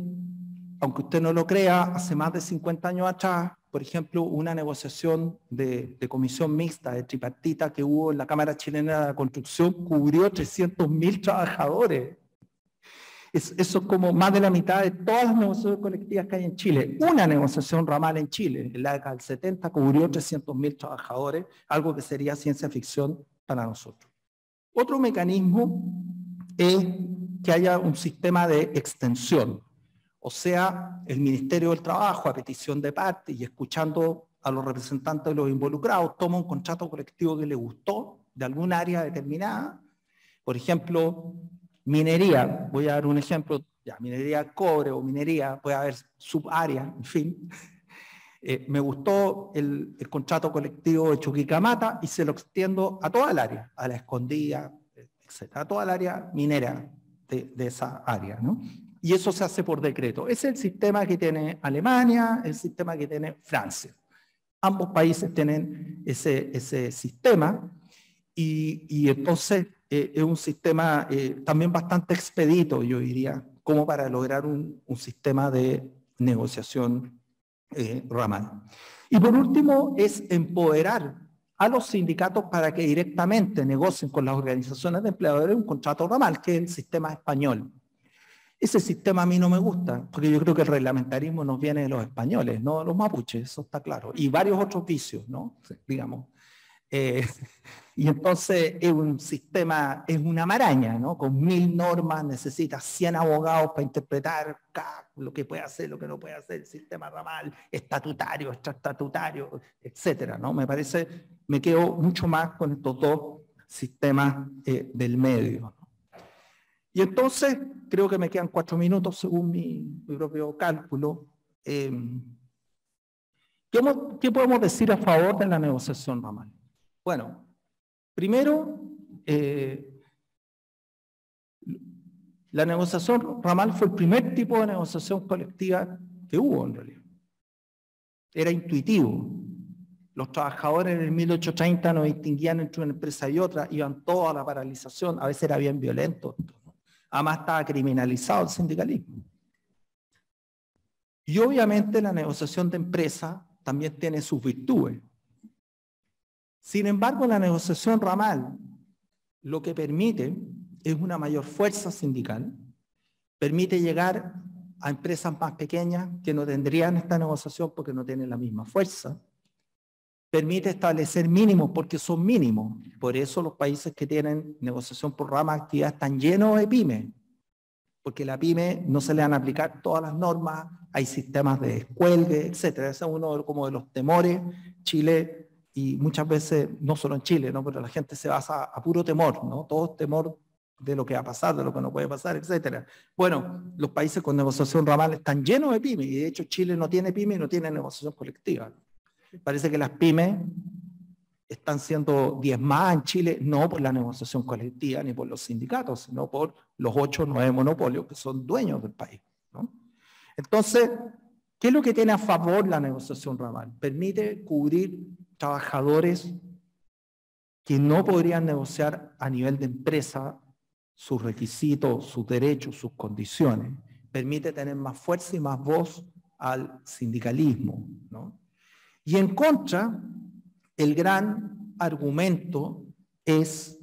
aunque usted no lo crea, hace más de 50 años atrás, por ejemplo, una negociación de comisión mixta, de tripartita que hubo en la Cámara Chilena de la Construcción, cubrió 300.000 trabajadores. Eso es como más de la mitad de todas las negociaciones colectivas que hay en Chile. Una negociación ramal en Chile, en la década del 70, cubrió 300.000 trabajadores, algo que sería ciencia ficción para nosotros. Otro mecanismo es que haya un sistema de extensión. O sea, el Ministerio del Trabajo, a petición de parte y escuchando a los representantes de los involucrados, toma un contrato colectivo que le gustó de algún área determinada. Por ejemplo, minería, voy a dar un ejemplo, ya, minería cobre o minería, puede haber subáreas, en fin. Me gustó el contrato colectivo de Chuquicamata y se lo extiendo a toda el área, a la Escondida, etc., a toda el área minera de esa área, ¿no? Y eso se hace por decreto. Ese es el sistema que tiene Alemania, el sistema que tiene Francia. Ambos países tienen ese sistema y entonces es un sistema también bastante expedito, yo diría, como para lograr un sistema de negociación ramal. Y por último es empoderar a los sindicatos para que directamente negocien con las organizaciones de empleadores un contrato ramal, que es el sistema español. Ese sistema a mí no me gusta, porque yo creo que el reglamentarismo nos viene de los españoles, no de los mapuches, eso está claro. Y varios otros vicios, ¿no? Digamos. Y entonces es un sistema, es una maraña, ¿no? Con 1000 normas, necesita 100 abogados para interpretar lo que puede hacer, lo que no puede hacer, el sistema ramal, estatutario, extraestatutario, etcétera, ¿no? Me parece, me quedo mucho más con estos dos sistemas del medio, ¿no? Y entonces, creo que me quedan 4 minutos según mi propio cálculo. ¿Qué podemos decir a favor de la negociación ramal? Bueno, primero, la negociación ramal fue el primer tipo de negociación colectiva que hubo en realidad. Era intuitivo. Los trabajadores en el 1830 no distinguían entre una empresa y otra, iban todos a la paralización, a veces era bien violento. Además estaba criminalizado el sindicalismo. Y obviamente la negociación de empresa también tiene sus virtudes. Sin embargo, la negociación ramal lo que permite es una mayor fuerza sindical, permite llegar a empresas más pequeñas que no tendrían esta negociación porque no tienen la misma fuerza, permite establecer mínimos porque son mínimos. Por eso los países que tienen negociación por rama de actividad están llenos de pymes, porque la pyme no se le van a aplicar todas las normas, hay sistemas de descuelgue, etcétera. Ese es uno como de los temores. Chile, y muchas veces, no solo en Chile, ¿no? Pero la gente se basa a puro temor, ¿no? Todo es temor de lo que va a pasar, de lo que no puede pasar, etcétera. Bueno, los países con negociación ramal están llenos de pymes, y de hecho Chile no tiene pyme y no tiene negociación colectiva. Parece que las pymes están siendo diezmadas en Chile, no por la negociación colectiva ni por los sindicatos, sino por los 8 o 9 monopolios que son dueños del país, ¿no? Entonces, ¿qué es lo que tiene a favor la negociación ramal? Permite cubrir trabajadores que no podrían negociar a nivel de empresa sus requisitos, sus derechos, sus condiciones. Permite tener más fuerza y más voz al sindicalismo, ¿no? Y en contra, el gran argumento es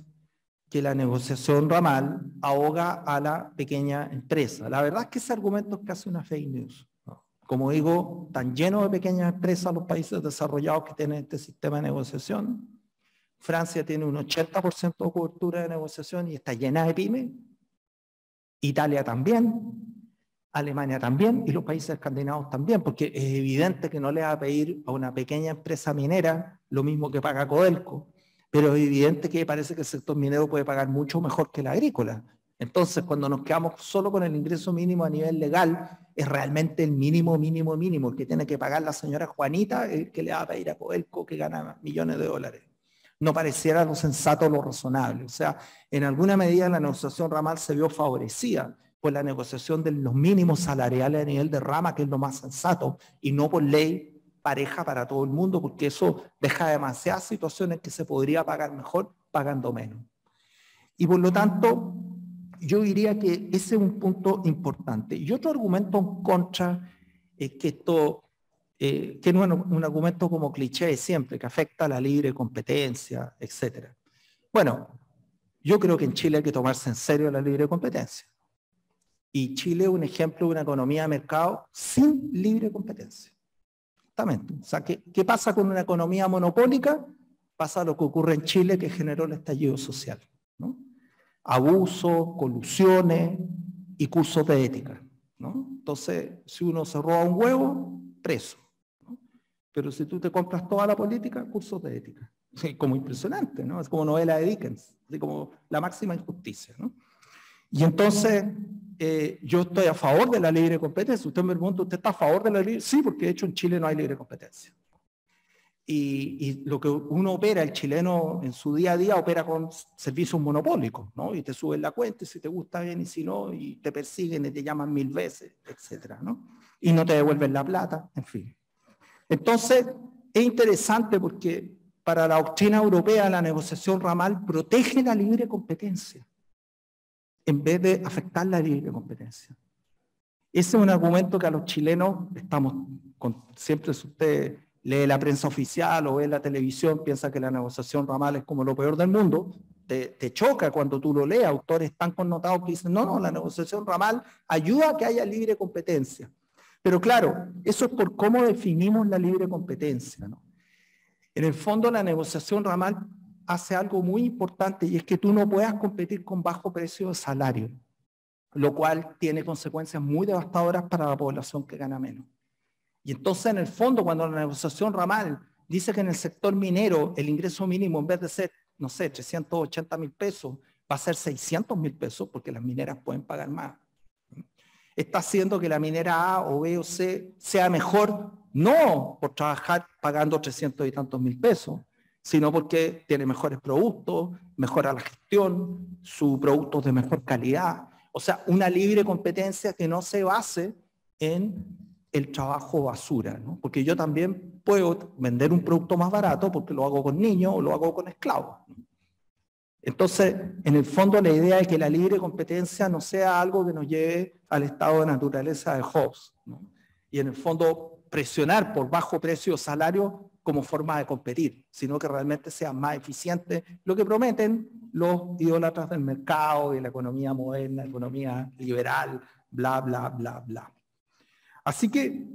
que la negociación ramal ahoga a la pequeña empresa. La verdad es que ese argumento es casi una fake news, ¿no? Como digo, están llenos de pequeñas empresas los países desarrollados que tienen este sistema de negociación. Francia tiene un 80% de cobertura de negociación y está llena de pymes. Italia también. Alemania también, y los países escandinavos también, porque es evidente que no le va a pedir a una pequeña empresa minera lo mismo que paga Codelco, pero es evidente que parece que el sector minero puede pagar mucho mejor que el agrícola. Entonces, cuando nos quedamos solo con el ingreso mínimo a nivel legal, es realmente el mínimo que tiene que pagar la señora Juanita, el que le va a pedir a Codelco que gana millones de dólares. No pareciera lo sensato, lo razonable. O sea, en alguna medida la negociación ramal se vio favorecida por la negociación de los mínimos salariales a nivel de rama, que es lo más sensato, y no por ley pareja para todo el mundo, porque eso deja demasiadas situaciones que se podría pagar mejor pagando menos. Y por lo tanto, yo diría que ese es un punto importante. Y otro argumento en contra es que esto, que es un argumento como cliché de siempre, que afecta a la libre competencia, etc. Bueno, yo creo que en Chile hay que tomarse en serio la libre competencia. Y Chile es un ejemplo de una economía de mercado sin libre competencia. Exactamente. O sea, ¿qué pasa con una economía monopólica? Pasa lo que ocurre en Chile, que generó el estallido social, ¿no? abusos, colusiones y cursos de ética, ¿no? Entonces, si uno se roba un huevo, preso, ¿no? Pero si tú te compras toda la política, cursos de ética. Sí, como impresionante, ¿no? Es como novela de Dickens, así como la máxima injusticia, ¿no? Y entonces, yo estoy a favor de la libre competencia. Usted me pregunta, ¿usted está a favor de la libre? Sí, porque de hecho en Chile no hay libre competencia. Y lo que uno opera, el chileno en su día a día opera con servicios monopólicos, ¿no? Y te suben la cuenta, y si te gusta bien y si no, y te persiguen y te llaman 1000 veces, etcétera, ¿no? Y no te devuelven la plata, en fin. Entonces, es interesante porque para la doctrina europea la negociación ramal protege la libre competencia en vez de afectar la libre competencia. Ese es un argumento que a los chilenos estamos, siempre si usted lee la prensa oficial o ve la televisión, piensa que la negociación ramal es como lo peor del mundo, te choca cuando tú lo lees, autores tan connotados que dicen, no, la negociación ramal ayuda a que haya libre competencia. Pero claro, eso es por cómo definimos la libre competencia, ¿no? En el fondo, la negociación ramal hace algo muy importante y es que tú no puedas competir con bajo precio de salario, lo cual tiene consecuencias muy devastadoras para la población que gana menos. Y entonces, en el fondo, cuando la negociación ramal dice que en el sector minero el ingreso mínimo, en vez de ser, no sé, 380.000 pesos, va a ser 600.000 pesos, porque las mineras pueden pagar más, está haciendo que la minera A o B o C sea mejor, no por trabajar pagando 300 y tantos mil pesos, sino porque tiene mejores productos, mejora la gestión, sus productos de mejor calidad. O sea, una libre competencia que no se base en el trabajo basura, ¿no? Porque yo también puedo vender un producto más barato porque lo hago con niños o lo hago con esclavos, ¿no? Entonces, en el fondo, la idea es que la libre competencia no sea algo que nos lleve al estado de naturaleza de Hobbes, ¿no? Y en el fondo, presionar por bajo precio o salario como forma de competir, sino que realmente sea más eficiente, lo que prometen los idólatras del mercado y la economía moderna, la economía liberal, bla, bla, bla, bla. Así que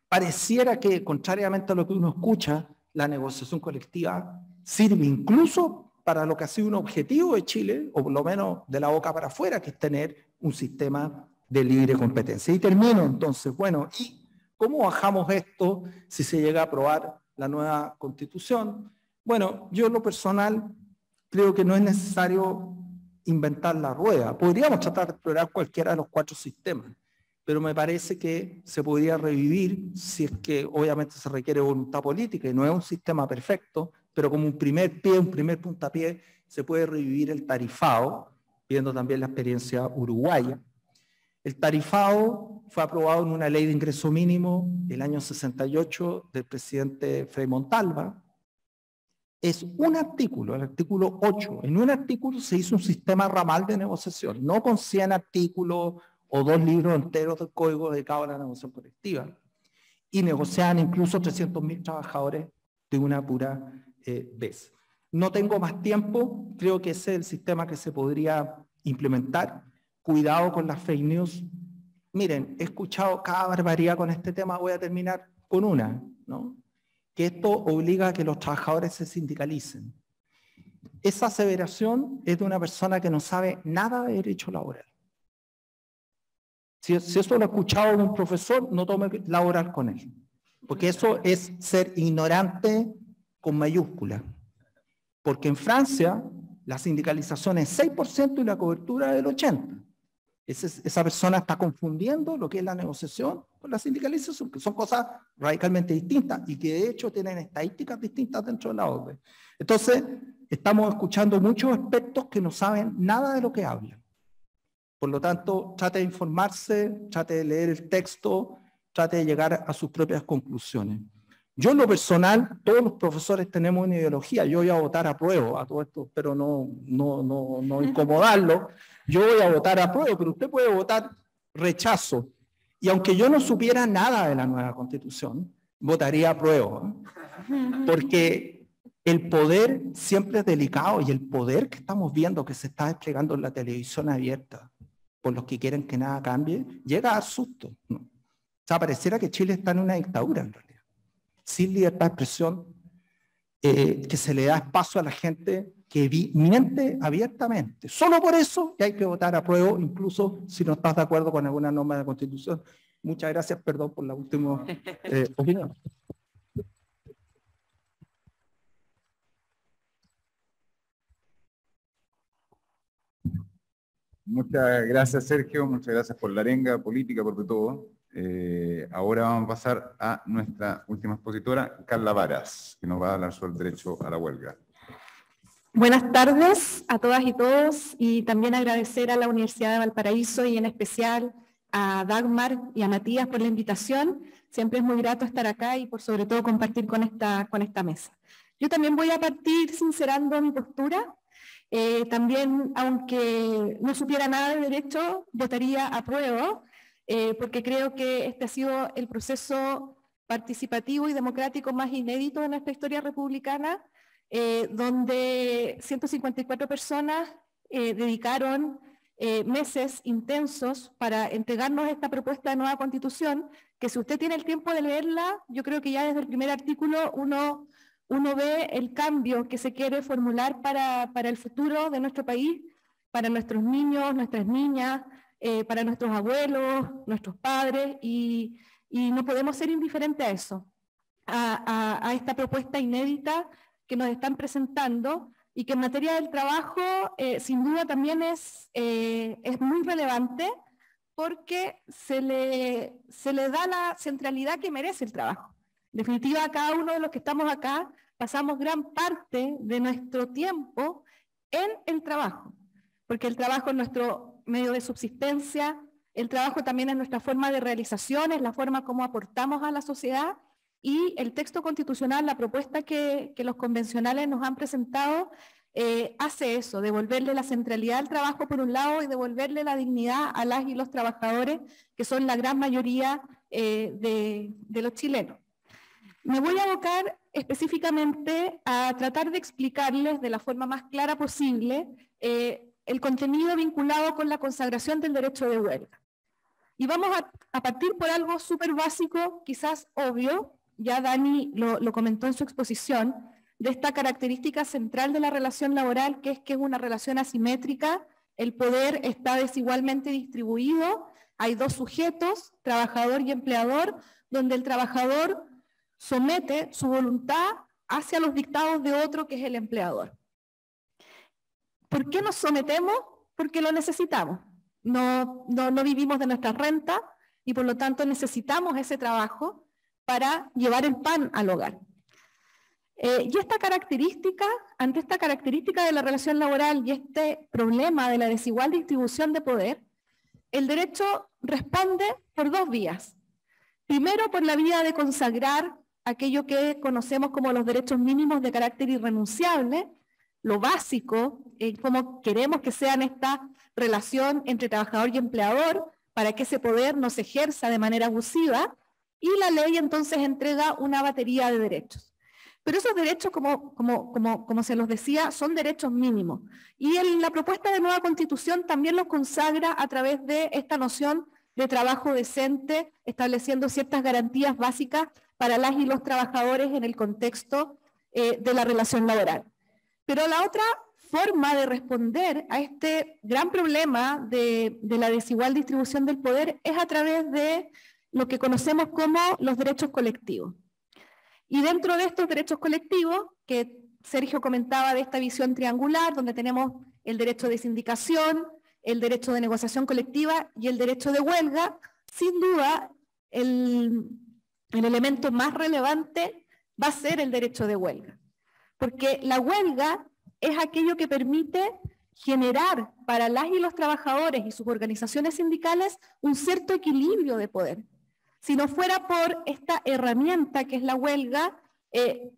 pareciera que, contrariamente a lo que uno escucha, la negociación colectiva sirve incluso para lo que ha sido un objetivo de Chile, o por lo menos de la boca para afuera, que es tener un sistema de libre competencia. Y termino entonces, bueno, ¿y cómo bajamos esto si se llega a aprobar la nueva Constitución? Bueno, yo en lo personal creo que no es necesario inventar la rueda. Podríamos tratar de explorar cualquiera de los 4 sistemas, pero me parece que se podría revivir, si es que obviamente se requiere voluntad política y no es un sistema perfecto, pero como un primer pie, un primer puntapié, se puede revivir el tarifado, viendo también la experiencia uruguaya. El tarifado fue aprobado en una ley de ingreso mínimo el año 68 del presidente Frei Montalva. Es un artículo, el artículo 8. En un artículo se hizo un sistema ramal de negociación, no con 100 artículos o 2 libros enteros del código dedicado a la negociación colectiva. Y negociaban incluso 300.000 trabajadores de una pura vez. No tengo más tiempo, creo que ese es el sistema que se podría implementar. Cuidado con las fake news. Miren, he escuchado cada barbaridad con este tema, voy a terminar con una, ¿no? Que esto obliga a que los trabajadores se sindicalicen. Esa aseveración es de una persona que no sabe nada de derecho laboral. Si eso lo ha escuchado de un profesor, no tome laboral con él, porque eso es ser ignorante con mayúscula. Porque en Francia la sindicalización es 6% y la cobertura del 80%. Esa persona está confundiendo lo que es la negociación con la sindicalización, que son cosas radicalmente distintas y que de hecho tienen estadísticas distintas dentro de la orden. Entonces, estamos escuchando muchos expertos que no saben nada de lo que hablan. Por lo tanto, trate de informarse, trate de leer el texto, trate de llegar a sus propias conclusiones. Yo en lo personal, todos los profesores tenemos una ideología. Yo voy a votar a prueba a todo esto, pero no incomodarlo. Yo voy a votar a prueba, pero usted puede votar rechazo. Y aunque yo no supiera nada de la nueva Constitución, votaría a prueba. Porque el poder siempre es delicado y el poder que estamos viendo que se está desplegando en la televisión abierta por los que quieren que nada cambie, llega a dar susto, ¿no? O sea, pareciera que Chile está en una dictadura en realidad, sin libertad de expresión. que se le da espacio a la gente que miente abiertamente. Solo por eso hay que votar a prueba, incluso si no estás de acuerdo con alguna norma de la Constitución. Muchas gracias, perdón por la última opinión. Muchas gracias, Sergio. Muchas gracias por la arenga política, por todo. Ahora vamos a pasar a nuestra última expositora, Carla Varas, que nos va a hablar sobre el derecho a la huelga. Buenas tardes a todas y todos, y también agradecer a la Universidad de Valparaíso y en especial a Dagmar y a Matías por la invitación. Siempre es muy grato estar acá y por sobre todo compartir con esta mesa. Yo también voy a partir sincerando mi postura. También, aunque no supiera nada de derecho, votaría a prueba, porque creo que este ha sido el proceso participativo y democrático más inédito de nuestra historia republicana, donde 154 personas dedicaron meses intensos para entregarnos esta propuesta de nueva constitución, que si usted tiene el tiempo de leerla, yo creo que ya desde el primer artículo uno ve el cambio que se quiere formular para el futuro de nuestro país, para nuestros niños, nuestras niñas, para nuestros abuelos, nuestros padres, y no podemos ser indiferentes a eso, a esta propuesta inédita que nos están presentando y que en materia del trabajo sin duda también es muy relevante porque se le da la centralidad que merece el trabajo. En definitiva, a cada uno de los que estamos acá pasamos gran parte de nuestro tiempo en el trabajo, porque el trabajo es nuestro medio de subsistencia, el trabajo también es nuestra forma de realización, es la forma como aportamos a la sociedad, y el texto constitucional, la propuesta que los convencionales nos han presentado, hace eso, devolverle la centralidad al trabajo por un lado y devolverle la dignidad a las y los trabajadores, que son la gran mayoría de los chilenos. Me voy a abocar específicamente a tratar de explicarles de la forma más clara posible el contenido vinculado con la consagración del derecho de huelga. Y vamos a partir por algo súper básico, quizás obvio, ya Dani lo comentó en su exposición, de esta característica central de la relación laboral, que es una relación asimétrica, el poder está desigualmente distribuido, hay dos sujetos, trabajador y empleador, donde el trabajador somete su voluntad hacia los dictados de otro que es el empleador. ¿Por qué nos sometemos? Porque lo necesitamos. No vivimos de nuestra renta y por lo tanto necesitamos ese trabajo para llevar el pan al hogar. Y ante esta característica de la relación laboral y este problema de la desigual distribución de poder, el derecho responde por dos vías. Primero, por la vía de consagrar aquello que conocemos como los derechos mínimos de carácter irrenunciable, lo básico, cómo queremos que sea esta relación entre trabajador y empleador, para que ese poder no se ejerza de manera abusiva, y la ley entonces entrega una batería de derechos. Pero esos derechos, como se los decía, son derechos mínimos. Y la propuesta de nueva Constitución también los consagra a través de esta noción de trabajo decente, estableciendo ciertas garantías básicas para las y los trabajadores en el contexto de la relación laboral. Pero la otra forma de responder a este gran problema de la desigual distribución del poder es a través de lo que conocemos como los derechos colectivos. Y dentro de estos derechos colectivos, que Sergio comentaba de esta visión triangular, donde tenemos el derecho de sindicación, el derecho de negociación colectiva y el derecho de huelga, sin duda el elemento más relevante va a ser el derecho de huelga. Porque la huelga es aquello que permite generar para las y los trabajadores y sus organizaciones sindicales un cierto equilibrio de poder. Si no fuera por esta herramienta que es la huelga,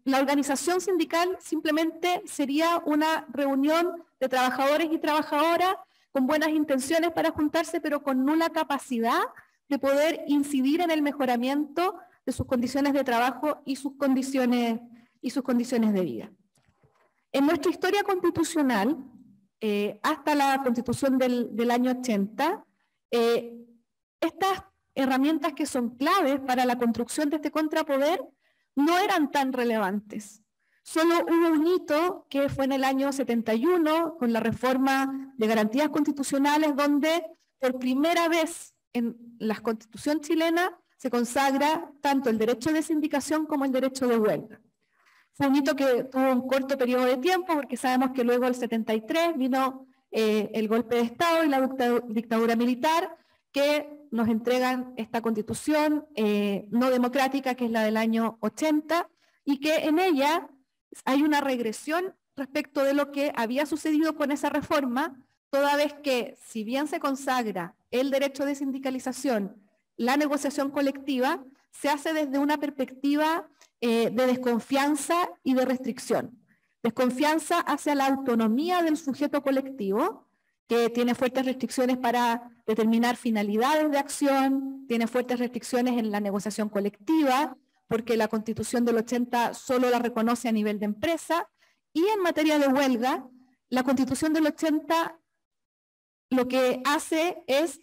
la organización sindical simplemente sería una reunión de trabajadores y trabajadoras con buenas intenciones para juntarse, pero con nula capacidad de poder incidir en el mejoramiento de sus condiciones de trabajo y sus condiciones de vida. En nuestra historia constitucional, hasta la Constitución del año 80, estas herramientas que son claves para la construcción de este contrapoder no eran tan relevantes. Solo hubo un hito que fue en el año 71 con la reforma de garantías constitucionales, donde por primera vez en la Constitución chilena se consagra tanto el derecho de sindicación como el derecho de huelga. Fue un hito que tuvo un corto periodo de tiempo, porque sabemos que luego del 73 vino el golpe de Estado y la dictadura militar, que nos entregan esta Constitución no democrática, que es la del año 80, y que en ella hay una regresión respecto de lo que había sucedido con esa reforma, toda vez que, si bien se consagra el derecho de sindicalización, la negociación colectiva, se hace desde una perspectiva de desconfianza y de restricción. Desconfianza hacia la autonomía del sujeto colectivo, que tiene fuertes restricciones para determinar finalidades de acción, tiene fuertes restricciones en la negociación colectiva, porque la Constitución del 80 solo la reconoce a nivel de empresa, y en materia de huelga, la Constitución del 80 lo que hace es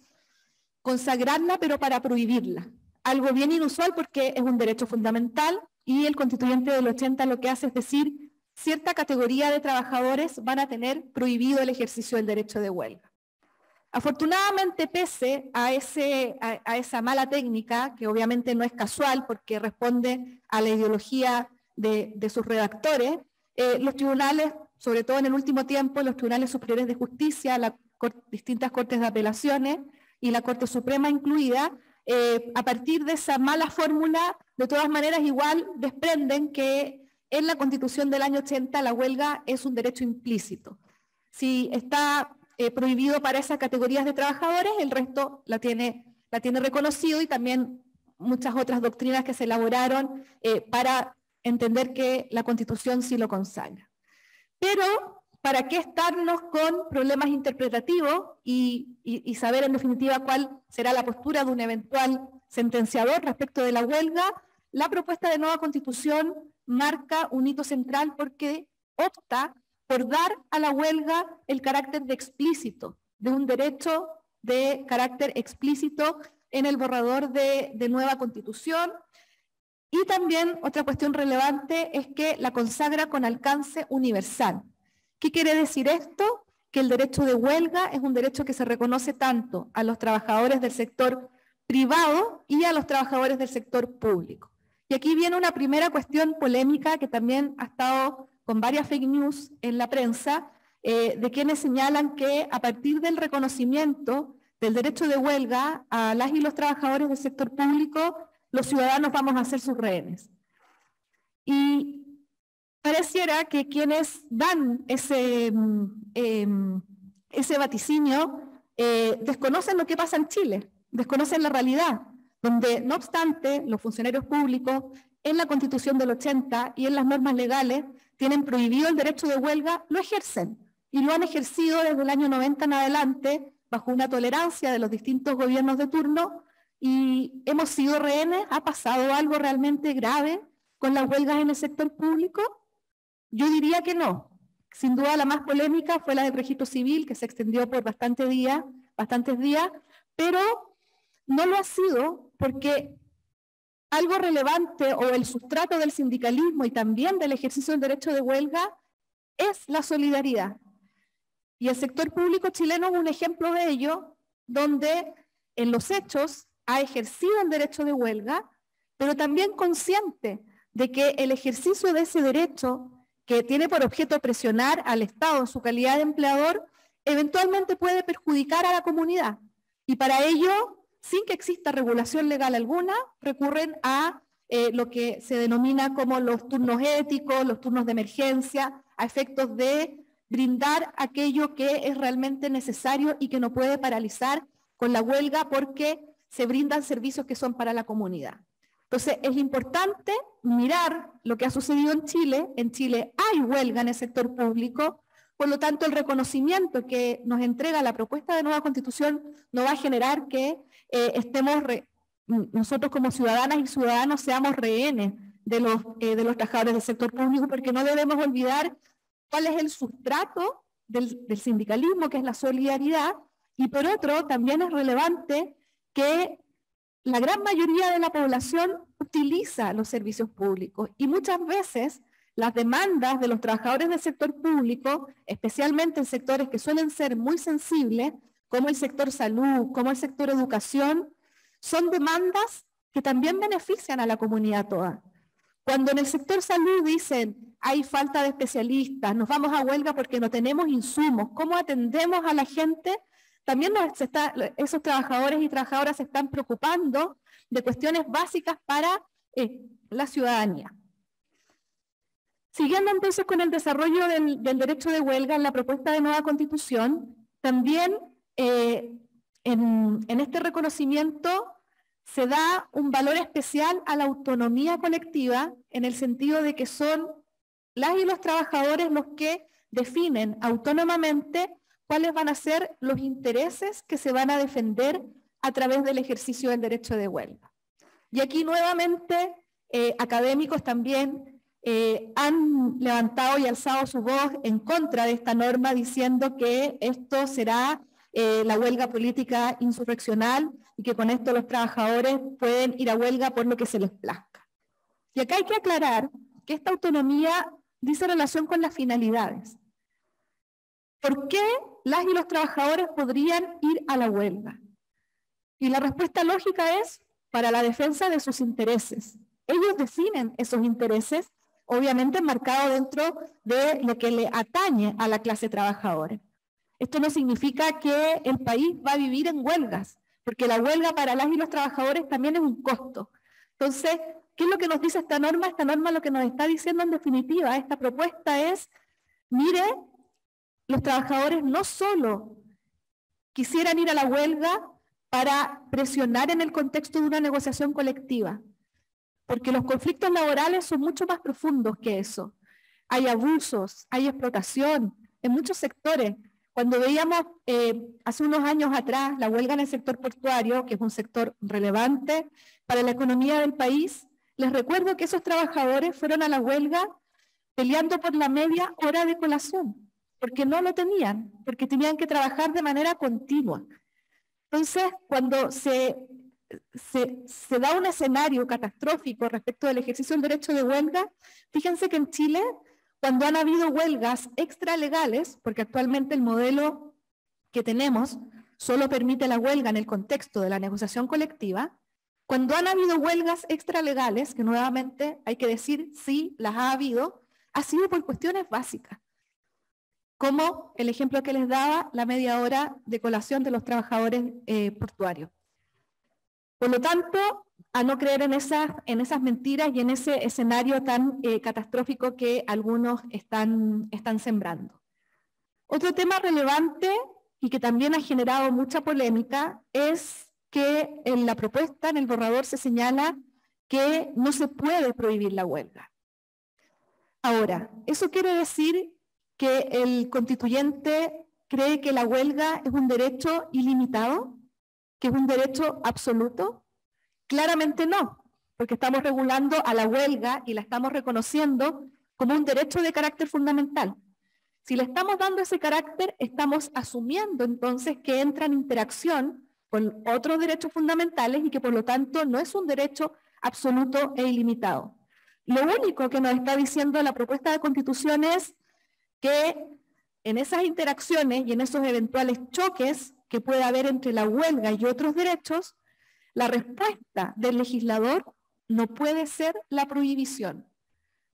consagrarla, pero para prohibirla. Algo bien inusual porque es un derecho fundamental, y el Constituyente del 80 lo que hace es decir, cierta categoría de trabajadores van a tener prohibido el ejercicio del derecho de huelga. Afortunadamente, pese a esa mala técnica, que obviamente no es casual porque responde a la ideología de sus redactores, los tribunales, sobre todo en el último tiempo, los tribunales superiores de justicia, las distintas cortes de apelaciones y la Corte Suprema incluida, a partir de esa mala fórmula, de todas maneras igual desprenden que en la Constitución del año 80 la huelga es un derecho implícito. Si está prohibido para esas categorías de trabajadores, el resto la tiene reconocido, y también muchas otras doctrinas que se elaboraron para entender que la Constitución sí lo consagra. Pero, ¿para qué estarnos con problemas interpretativos y saber en definitiva cuál será la postura de un eventual sentenciador respecto de la huelga? La propuesta de nueva Constitución marca un hito central porque opta por dar a la huelga el carácter de explícito, de un derecho de carácter explícito en el borrador de nueva Constitución. Y también otra cuestión relevante es que la consagra con alcance universal. ¿Qué quiere decir esto? Que el derecho de huelga es un derecho que se reconoce tanto a los trabajadores del sector privado y a los trabajadores del sector público. Y aquí viene una primera cuestión polémica que también ha estado con varias fake news en la prensa, de quienes señalan que a partir del reconocimiento del derecho de huelga a las y los trabajadores del sector público, los ciudadanos vamos a ser sus rehenes. Y pareciera que quienes dan ese vaticinio desconocen lo que pasa en Chile, desconocen la realidad, donde no obstante los funcionarios públicos en la Constitución del 80 y en las normas legales tienen prohibido el derecho de huelga, lo ejercen, y lo han ejercido desde el año 90 en adelante, bajo una tolerancia de los distintos gobiernos de turno, y hemos sido rehenes. ¿Ha pasado algo realmente grave con las huelgas en el sector público? Yo diría que no. Sin duda la más polémica fue la del registro civil, que se extendió por bastantes días, pero no lo ha sido porque algo relevante, o el sustrato del sindicalismo y también del ejercicio del derecho de huelga, es la solidaridad. Y el sector público chileno es un ejemplo de ello, donde en los hechos ha ejercido el derecho de huelga, pero también consciente de que el ejercicio de ese derecho, que tiene por objeto presionar al Estado en su calidad de empleador, eventualmente puede perjudicar a la comunidad. Y para ello, sin que exista regulación legal alguna, recurren a lo que se denomina como los turnos éticos, los turnos de emergencia, a efectos de brindar aquello que es realmente necesario y que no puede paralizar con la huelga, porque se brindan servicios que son para la comunidad. Entonces es importante mirar lo que ha sucedido en Chile. En Chile hay huelga en el sector público, por lo tanto el reconocimiento que nos entrega la propuesta de nueva Constitución no va a generar que nosotros como ciudadanas y ciudadanos seamos rehenes de los trabajadores del sector público, porque no debemos olvidar cuál es el sustrato del sindicalismo, que es la solidaridad, y por otro también es relevante que la gran mayoría de la población utiliza los servicios públicos, y muchas veces las demandas de los trabajadores del sector público, especialmente en sectores que suelen ser muy sensibles, como el sector salud, como el sector educación, son demandas que también benefician a la comunidad toda. Cuando en el sector salud dicen, hay falta de especialistas, nos vamos a huelga porque no tenemos insumos, ¿cómo atendemos a la gente? También esos trabajadores y trabajadoras se están preocupando de cuestiones básicas para la ciudadanía. Siguiendo entonces con el desarrollo del derecho de huelga en la propuesta de nueva Constitución, también en este reconocimiento se da un valor especial a la autonomía colectiva, en el sentido de que son las y los trabajadores los que definen autónomamente cuáles van a ser los intereses que se van a defender a través del ejercicio del derecho de huelga. Y aquí nuevamente académicos también han levantado y alzado su voz en contra de esta norma, diciendo que esto será la huelga política insurreccional y que con esto los trabajadores pueden ir a huelga por lo que se les plazca. Y acá hay que aclarar que esta autonomía dice relación con las finalidades. ¿Por qué las y los trabajadores podrían ir a la huelga? Y la respuesta lógica es para la defensa de sus intereses. Ellos definen esos intereses, obviamente enmarcados dentro de lo que le atañe a la clase trabajadora. Esto no significa que el país va a vivir en huelgas, porque la huelga para las y los trabajadores también es un costo. Entonces, ¿qué es lo que nos dice esta norma? Esta norma lo que nos está diciendo en definitiva, esta propuesta es, mire, los trabajadores no solo quisieran ir a la huelga para presionar en el contexto de una negociación colectiva, porque los conflictos laborales son mucho más profundos que eso. Hay abusos, hay explotación en muchos sectores. Cuando veíamos hace unos años atrás la huelga en el sector portuario, que es un sector relevante para la economía del país, les recuerdo que esos trabajadores fueron a la huelga peleando por la media hora de colación, porque no lo tenían, porque tenían que trabajar de manera continua. Entonces, cuando se da un escenario catastrófico respecto del ejercicio del derecho de huelga, fíjense que en Chile, cuando han habido huelgas extralegales, porque actualmente el modelo que tenemos solo permite la huelga en el contexto de la negociación colectiva, cuando han habido huelgas extralegales, que nuevamente hay que decir sí, las ha habido, ha sido por cuestiones básicas, como el ejemplo que les daba, la media hora de colación de los trabajadores portuarios. Por lo tanto, a no creer en esas mentiras y en ese escenario tan catastrófico que algunos están sembrando. Otro tema relevante y que también ha generado mucha polémica es que en la propuesta, en el borrador, se señala que no se puede prohibir la huelga. Ahora, ¿eso quiere decir que el constituyente cree que la huelga es un derecho ilimitado? ¿Que es un derecho absoluto? Claramente no, porque estamos regulando a la huelga y la estamos reconociendo como un derecho de carácter fundamental. Si le estamos dando ese carácter, estamos asumiendo entonces que entra en interacción con otros derechos fundamentales y que por lo tanto no es un derecho absoluto e ilimitado. Lo único que nos está diciendo la propuesta de Constitución es que en esas interacciones y en esos eventuales choques que puede haber entre la huelga y otros derechos, la respuesta del legislador no puede ser la prohibición.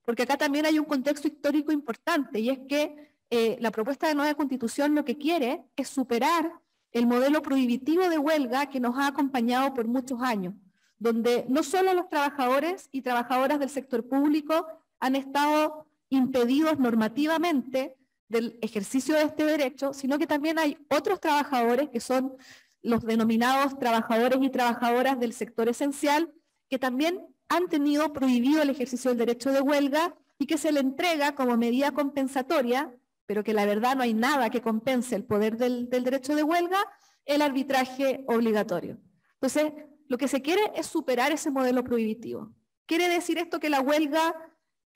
Porque acá también hay un contexto histórico importante, y es que la propuesta de nueva Constitución lo que quiere es superar el modelo prohibitivo de huelga que nos ha acompañado por muchos años, donde no solo los trabajadores y trabajadoras del sector público han estado impedidos normativamente del ejercicio de este derecho, sino que también hay otros trabajadores que son los denominados trabajadores y trabajadoras del sector esencial, que también han tenido prohibido el ejercicio del derecho de huelga y que se le entrega como medida compensatoria, pero que la verdad no hay nada que compense el poder del derecho de huelga, el arbitraje obligatorio. Entonces, lo que se quiere es superar ese modelo prohibitivo. ¿Quiere decir esto que la huelga,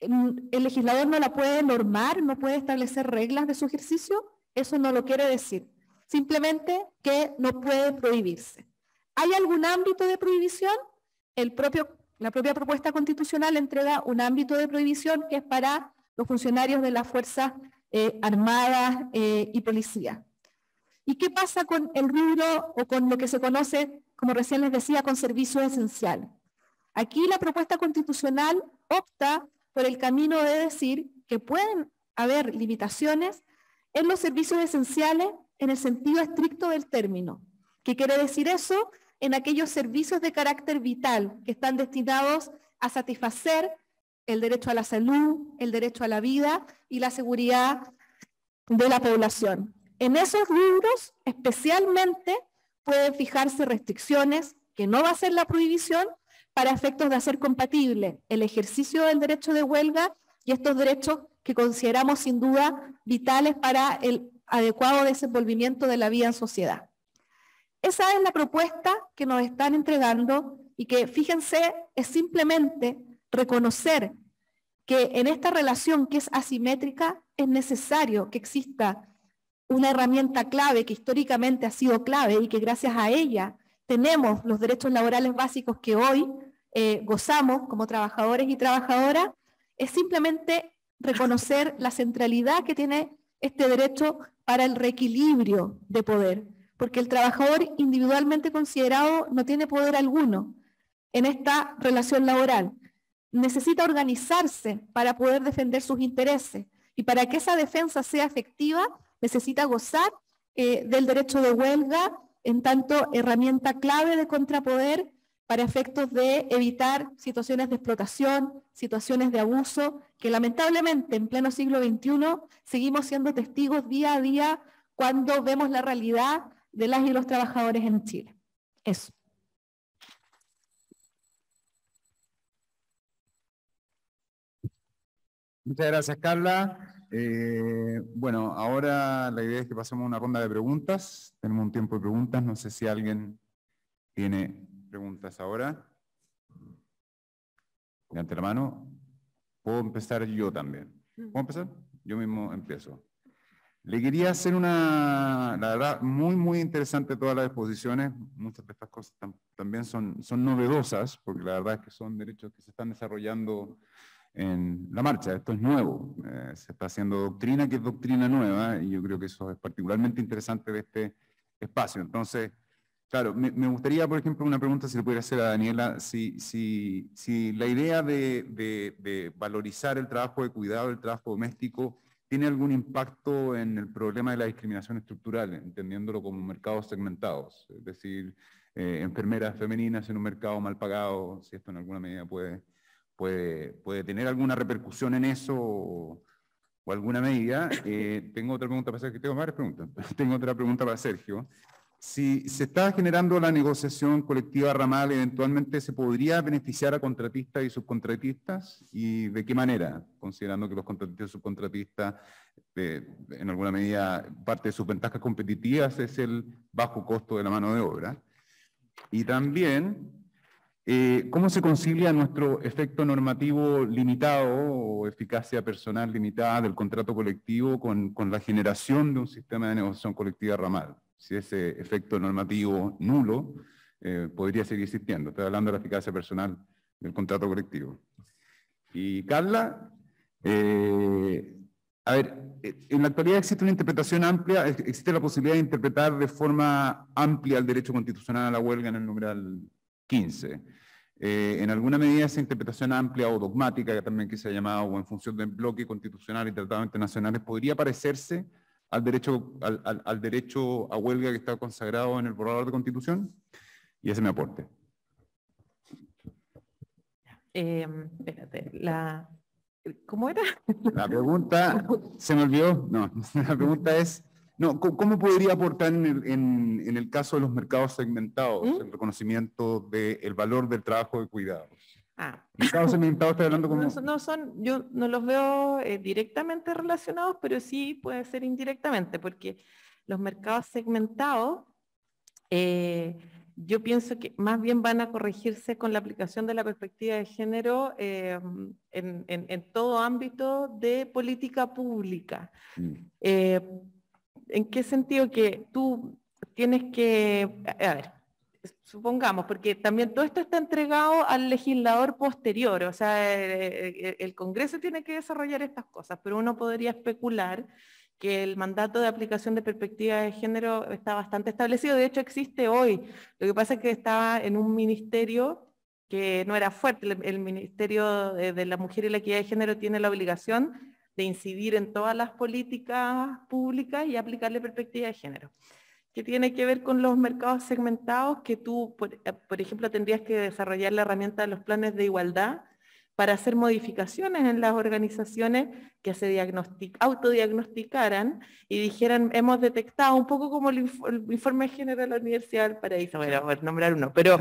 el legislador no la puede normar, no puede establecer reglas de su ejercicio? Eso no lo quiere decir. Simplemente que no puede prohibirse. ¿Hay algún ámbito de prohibición? La propia propuesta constitucional entrega un ámbito de prohibición que es para los funcionarios de las Fuerzas Armadas y Policía. ¿Y qué pasa con el rubro o con lo que se conoce, como recién les decía, con servicios esenciales? Aquí la propuesta constitucional opta por el camino de decir que pueden haber limitaciones en los servicios esenciales en el sentido estricto del término. ¿Qué quiere decir eso? En aquellos servicios de carácter vital que están destinados a satisfacer el derecho a la salud, el derecho a la vida y la seguridad de la población. En esos rubros, especialmente, pueden fijarse restricciones, que no va a ser la prohibición, para efectos de hacer compatible el ejercicio del derecho de huelga y estos derechos que consideramos sin duda vitales para el adecuado desenvolvimiento de la vida en sociedad. Esa es la propuesta que nos están entregando y que, fíjense, es simplemente reconocer que en esta relación que es asimétrica es necesario que exista una herramienta clave que históricamente ha sido clave y que gracias a ella tenemos los derechos laborales básicos que hoy gozamos como trabajadores y trabajadoras, es simplemente reconocer la centralidad que tiene este derecho para el reequilibrio de poder, porque el trabajador individualmente considerado no tiene poder alguno en esta relación laboral. Necesita organizarse para poder defender sus intereses y para que esa defensa sea efectiva necesita gozar del derecho de huelga en tanto herramienta clave de contrapoder para efectos de evitar situaciones de explotación, situaciones de abuso, que lamentablemente en pleno siglo XXI seguimos siendo testigos día a día cuando vemos la realidad de las y los trabajadores en Chile. Eso. Muchas gracias, Carla. Bueno, ahora la idea es que pasemos a una ronda de preguntas. Tenemos un tiempo de preguntas. No sé si alguien tiene preguntas ahora. Levante la mano. Puedo empezar yo también. ¿Puedo empezar? Yo mismo empiezo. Le quería hacer la verdad, muy interesante todas las exposiciones. Muchas de estas cosas también son novedosas, porque la verdad es que son derechos que se están desarrollando en la marcha. Esto es nuevo. Se está haciendo doctrina que es doctrina nueva, y yo creo que eso es particularmente interesante de este espacio. Entonces, claro, me gustaría, por ejemplo, una pregunta, si le pudiera hacer a Daniela, si la idea de valorizar el trabajo de cuidado, el trabajo doméstico, ¿tiene algún impacto en el problema de la discriminación estructural, entendiéndolo como mercados segmentados? Es decir, enfermeras femeninas en un mercado mal pagado, si esto en alguna medida puede tener alguna repercusión en eso o alguna medida. Tengo otra pregunta para Sergio, tengo varias preguntas. Tengo otra pregunta para Sergio. Si se está generando la negociación colectiva ramal, eventualmente se podría beneficiar a contratistas y subcontratistas, ¿y de qué manera? Considerando que los contratistas y subcontratistas, en alguna medida, parte de sus ventajas competitivas es el bajo costo de la mano de obra. Y también, ¿cómo se concilia nuestro efecto normativo limitado o eficacia personal limitada del contrato colectivo con la generación de un sistema de negociación colectiva ramal? Si ese efecto normativo nulo podría seguir existiendo. Estoy hablando de la eficacia personal del contrato colectivo. Y Carla, a ver, en la actualidad existe una interpretación amplia, existe la posibilidad de interpretar de forma amplia el derecho constitucional a la huelga en el numeral 15. En alguna medida esa interpretación amplia o dogmática, que también que se ha llamado, o en función del bloque constitucional y tratados internacionales, podría parecerse al derecho a huelga que está consagrado en el borrador de Constitución. Y ese es mi aporte. Espérate, ¿cómo era? La pregunta, ¿se me olvidó? No, la pregunta es, no, ¿cómo podría aportar en el caso de los mercados segmentados el reconocimiento del valor del trabajo de cuidados? Mercados segmentados, estoy hablando como... Yo no los veo directamente relacionados, pero sí puede ser indirectamente, porque los mercados segmentados, yo pienso que más bien van a corregirse con la aplicación de la perspectiva de género en todo ámbito de política pública. ¿En qué sentido? Que tú tienes que... A ver, supongamos, porque también todo esto está entregado al legislador posterior, o sea, el Congreso tiene que desarrollar estas cosas, pero uno podría especular que el mandato de aplicación de perspectiva de género está bastante establecido, de hecho existe hoy. Lo que pasa es que estaba en un ministerio que no era fuerte. El Ministerio de la Mujer y la Equidad de Género tiene la obligación de incidir en todas las políticas públicas y aplicarle perspectiva de género, que tiene que ver con los mercados segmentados, que tú, por ejemplo, tendrías que desarrollar la herramienta de los planes de igualdad para hacer modificaciones en las organizaciones que se autodiagnosticaran y dijeran, hemos detectado, un poco como el informe de género de la Universidad del Paraíso, bueno, voy a nombrar uno, pero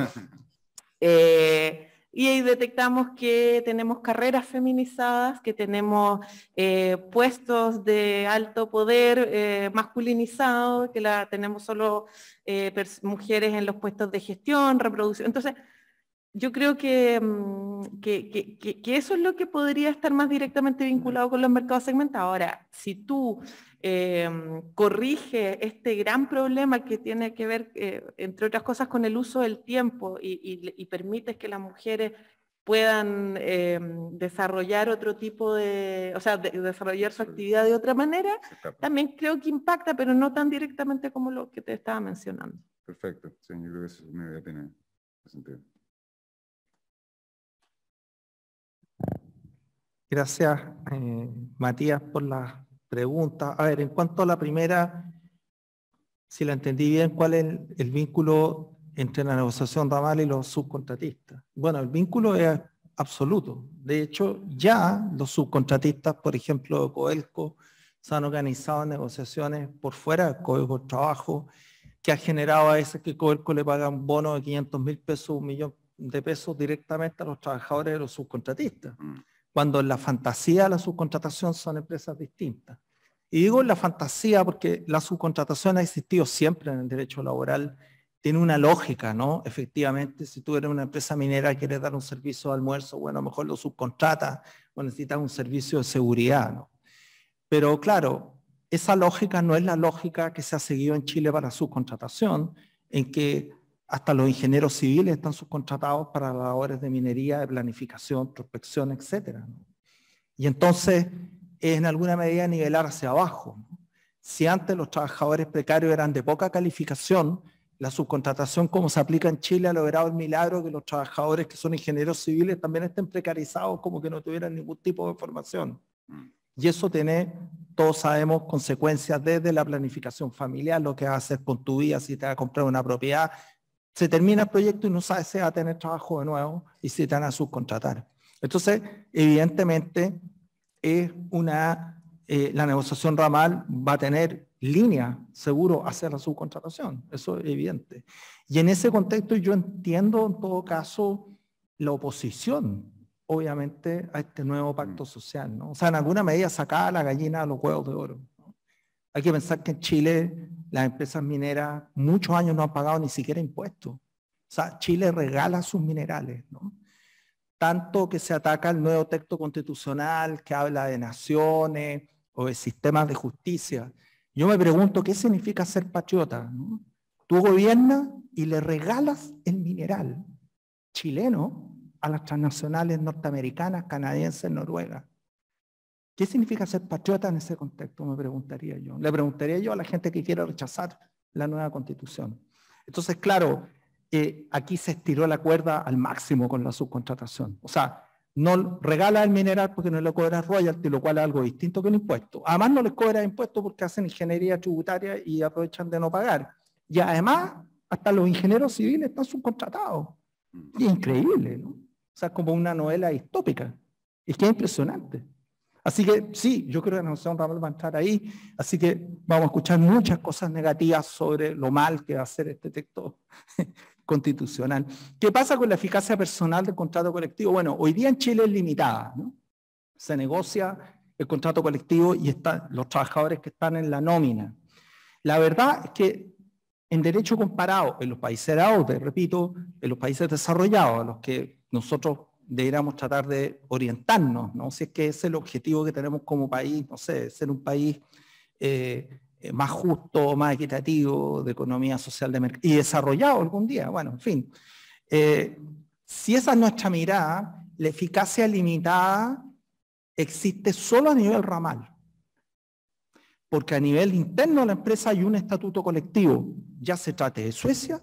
y ahí detectamos que tenemos carreras feminizadas, que tenemos puestos de alto poder masculinizados, que tenemos solo mujeres en los puestos de gestión, reproducción. Entonces, yo creo que eso es lo que podría estar más directamente vinculado con los mercados segmentados. Ahora, si tú corriges este gran problema que tiene que ver, entre otras cosas, con el uso del tiempo y permites que las mujeres puedan desarrollar otro tipo de, o sea, desarrollar su actividad de otra manera, también creo que impacta, pero no tan directamente como lo que te estaba mencionando. Perfecto, sí, yo creo que eso me voy a tener sentido. Gracias, Matías, por la pregunta. A ver, en cuanto a la primera, si la entendí bien, ¿cuál es el vínculo entre la negociación ramal y los subcontratistas? Bueno, el vínculo es absoluto. De hecho, ya los subcontratistas, por ejemplo, de Codelco, se han organizado en negociaciones por fuera del Código de Trabajo, que ha generado a veces que Codelco le paga un bono de 500.000 pesos, 1 millón de pesos directamente a los trabajadores de los subcontratistas, cuando en la fantasía de la subcontratación son empresas distintas. Y digo en la fantasía porque la subcontratación ha existido siempre en el derecho laboral, tiene una lógica, ¿no? Efectivamente, si tú eres una empresa minera y quieres dar un servicio de almuerzo, bueno, a lo mejor lo subcontratas o necesitas un servicio de seguridad, ¿no? Pero claro, esa lógica no es la lógica que se ha seguido en Chile para subcontratación, en que hasta los ingenieros civiles están subcontratados para labores de minería, de planificación, prospección, etc. Y entonces, en alguna medida, nivelar hacia abajo, ¿no? Si antes los trabajadores precarios eran de poca calificación, la subcontratación, como se aplica en Chile, ha logrado el milagro que los trabajadores que son ingenieros civiles también estén precarizados, como que no tuvieran ningún tipo de formación. Y eso tiene, todos sabemos, consecuencias desde la planificación familiar, lo que vas a hacer con tu vida si te vas a comprar una propiedad. Se termina el proyecto y no sabes si va a tener trabajo de nuevo y si te van a subcontratar. Entonces, evidentemente, es la negociación ramal va a tener línea, seguro, hacia la subcontratación. Eso es evidente. Y en ese contexto yo entiendo, en todo caso, la oposición, obviamente, a este nuevo pacto social, ¿no? O sea, en alguna medida sacaba la gallina a los huevos de oro, ¿no? Hay que pensar que en Chile las empresas mineras muchos años no han pagado ni siquiera impuestos. O sea, Chile regala sus minerales, ¿no? Tanto que se ataca el nuevo texto constitucional que habla de naciones o de sistemas de justicia. Yo me pregunto, ¿qué significa ser patriota, ¿no? Tú gobiernas y le regalas el mineral chileno a las transnacionales norteamericanas, canadienses, noruegas. ¿Qué significa ser patriota en ese contexto? Me preguntaría yo. Le preguntaría yo a la gente que quiere rechazar la nueva constitución. Entonces, claro, aquí se estiró la cuerda al máximo con la subcontratación. O sea, no regala el mineral porque no le cobra royalty, lo cual es algo distinto que el impuesto. Además, no les cobra impuesto porque hacen ingeniería tributaria y aprovechan de no pagar. Y además, hasta los ingenieros civiles están subcontratados. Y es increíble, ¿no? O sea, como una novela distópica. Es que es impresionante. Así que sí, yo creo que la negociación ramal va a entrar ahí. Así que vamos a escuchar muchas cosas negativas sobre lo mal que va a hacer este texto constitucional. ¿Qué pasa con la eficacia personal del contrato colectivo? Bueno, hoy día en Chile es limitada, ¿no? Se negocia el contrato colectivo y están los trabajadores que están en la nómina. La verdad es que en derecho comparado, en los países de repito, en los países desarrollados, a los que nosotros deberíamos tratar de orientarnos, ¿no? Si es que ese es el objetivo que tenemos como país, no sé, ser un país más justo, más equitativo, de economía social de mercado, y desarrollado algún día. Bueno, en fin. Si esa es nuestra mirada, la eficacia limitada existe solo a nivel ramal. Porque a nivel interno de la empresa hay un estatuto colectivo, ya se trate de Suecia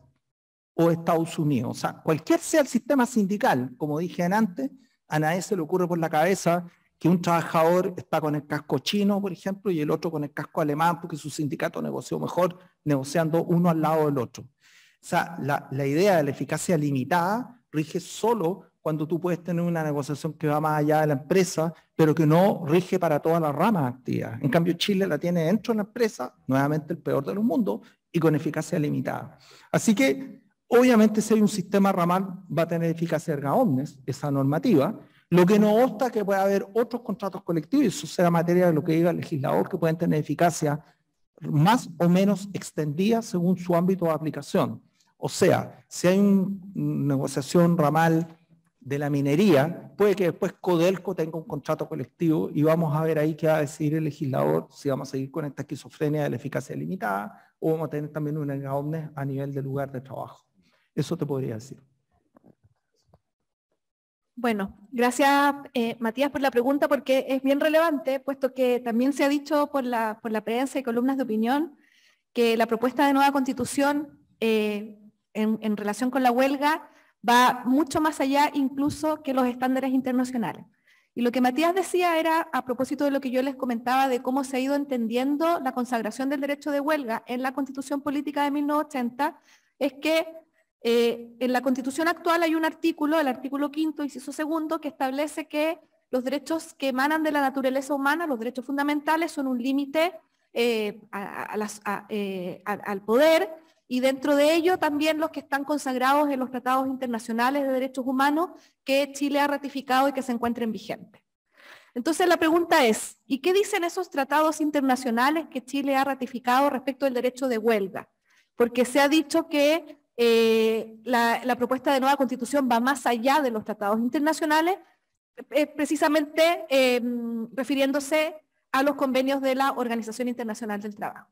o de Estados Unidos. O sea, cualquier sea el sistema sindical, como dije antes, a nadie se le ocurre por la cabeza que un trabajador está con el casco chino, por ejemplo, y el otro con el casco alemán, porque su sindicato negoció mejor, negociando uno al lado del otro. O sea, la idea de la eficacia limitada rige solo cuando tú puedes tener una negociación que va más allá de la empresa, pero que no rige para todas las ramas de actividad. En cambio, Chile la tiene dentro de la empresa, nuevamente el peor de los mundos, y con eficacia limitada. Así que, obviamente, si hay un sistema ramal, va a tener eficacia erga omnes, esa normativa, lo que no obsta que pueda haber otros contratos colectivos, y eso será materia de lo que diga el legislador, que pueden tener eficacia más o menos extendida según su ámbito de aplicación. O sea, si hay una negociación ramal de la minería, puede que después Codelco tenga un contrato colectivo y vamos a ver ahí qué va a decidir el legislador, si vamos a seguir con esta esquizofrenia de la eficacia limitada o vamos a tener también una erga omnes a nivel del lugar de trabajo. Eso te podría decir. Bueno, gracias Matías por la pregunta, porque es bien relevante, puesto que también se ha dicho por la prensa y columnas de opinión que la propuesta de nueva constitución en relación con la huelga va mucho más allá incluso que los estándares internacionales. Y lo que Matías decía era, a propósito de lo que yo les comentaba de cómo se ha ido entendiendo la consagración del derecho de huelga en la Constitución Política de 1980, es que en la Constitución actual hay un artículo, el artículo 5º, inciso 2, que establece que los derechos que emanan de la naturaleza humana, los derechos fundamentales, son un límite al poder, y dentro de ello también los que están consagrados en los tratados internacionales de derechos humanos que Chile ha ratificado y que se encuentren vigentes. Entonces la pregunta es, ¿y qué dicen esos tratados internacionales que Chile ha ratificado respecto del derecho de huelga? Porque se ha dicho que la propuesta de nueva constitución va más allá de los tratados internacionales, precisamente refiriéndose a los convenios de la Organización Internacional del Trabajo.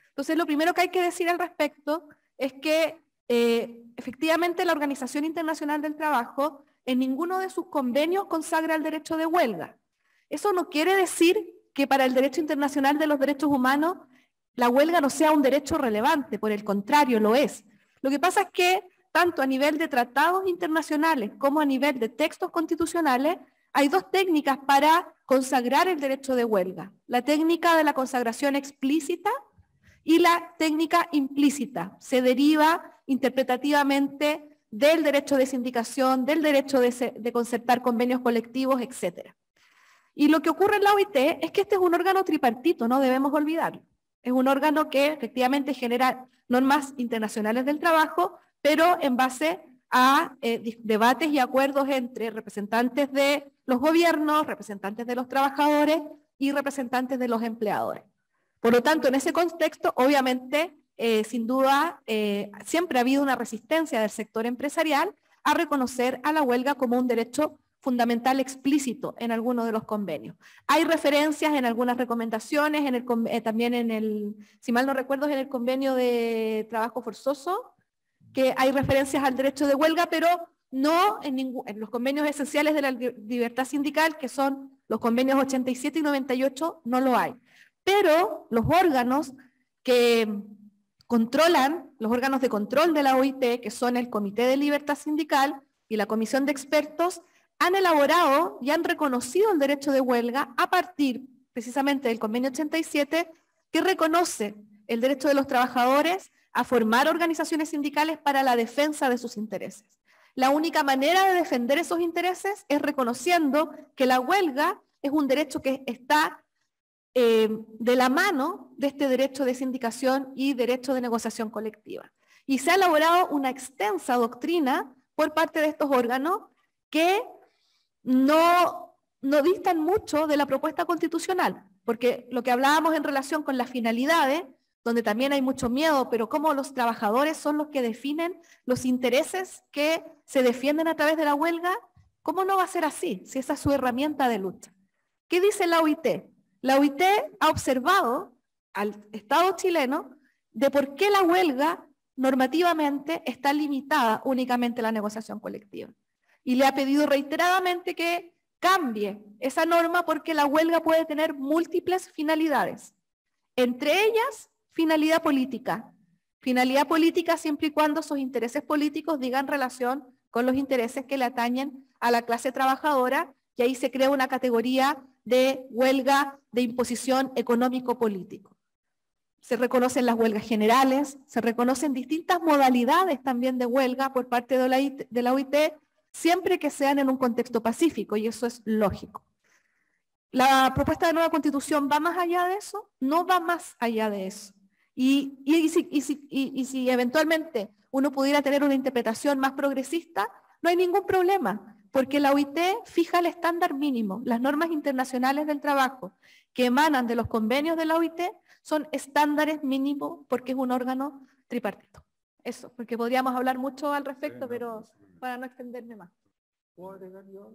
Entonces, lo primero que hay que decir al respecto es que efectivamente la Organización Internacional del Trabajo en ninguno de sus convenios consagra el derecho de huelga. Eso no quiere decir que para el derecho internacional de los derechos humanos la huelga no sea un derecho relevante, por el contrario, lo es. Lo que pasa es que tanto a nivel de tratados internacionales como a nivel de textos constitucionales hay dos técnicas para consagrar el derecho de huelga. La técnica de la consagración explícita y la técnica implícita. Se deriva interpretativamente del derecho de sindicación, del derecho de concertar convenios colectivos, etc. Y lo que ocurre en la OIT es que este es un órgano tripartito, no debemos olvidarlo. Es un órgano que efectivamente genera normas internacionales del trabajo, pero en base a debates y acuerdos entre representantes de los gobiernos, representantes de los trabajadores y representantes de los empleadores. Por lo tanto, en ese contexto, obviamente, sin duda, siempre ha habido una resistencia del sector empresarial a reconocer a la huelga como un derecho fundamental explícito en algunos de los convenios. Hay referencias en algunas recomendaciones, también en el, si mal no recuerdo, en el convenio de trabajo forzoso, que hay referencias al derecho de huelga, pero no en los convenios esenciales de la libertad sindical, que son los convenios 87 y 98, no lo hay. Pero los órganos que controlan, los órganos de control de la OIT, que son el Comité de Libertad Sindical y la Comisión de Expertos, han elaborado y han reconocido el derecho de huelga a partir precisamente del convenio 87, que reconoce el derecho de los trabajadores a formar organizaciones sindicales para la defensa de sus intereses. La única manera de defender esos intereses es reconociendo que la huelga es un derecho que está de la mano de este derecho de sindicación y derecho de negociación colectiva. Y se ha elaborado una extensa doctrina por parte de estos órganos que no distan mucho de la propuesta constitucional, porque lo que hablábamos en relación con las finalidades, donde también hay mucho miedo, pero cómo los trabajadores son los que definen los intereses que se defienden a través de la huelga, ¿cómo no va a ser así, si esa es su herramienta de lucha? ¿Qué dice la OIT? La OIT ha observado al Estado chileno de por qué la huelga normativamente está limitada únicamente a la negociación colectiva. Y le ha pedido reiteradamente que cambie esa norma porque la huelga puede tener múltiples finalidades. Entre ellas, finalidad política. Finalidad política siempre y cuando sus intereses políticos digan relación con los intereses que le atañen a la clase trabajadora, y ahí se crea una categoría de huelga de imposición económico-político. Se reconocen las huelgas generales, se reconocen distintas modalidades también de huelga por parte de la OIT, siempre que sean en un contexto pacífico, y eso es lógico. ¿La propuesta de nueva constitución va más allá de eso? No va más allá de eso. Y si eventualmente uno pudiera tener una interpretación más progresista, no hay ningún problema, porque la OIT fija el estándar mínimo. Las normas internacionales del trabajo que emanan de los convenios de la OIT son estándares mínimos porque es un órgano tripartito. Eso, porque podríamos hablar mucho al respecto, pero para no extenderme más. ¿Puedo agregar yo?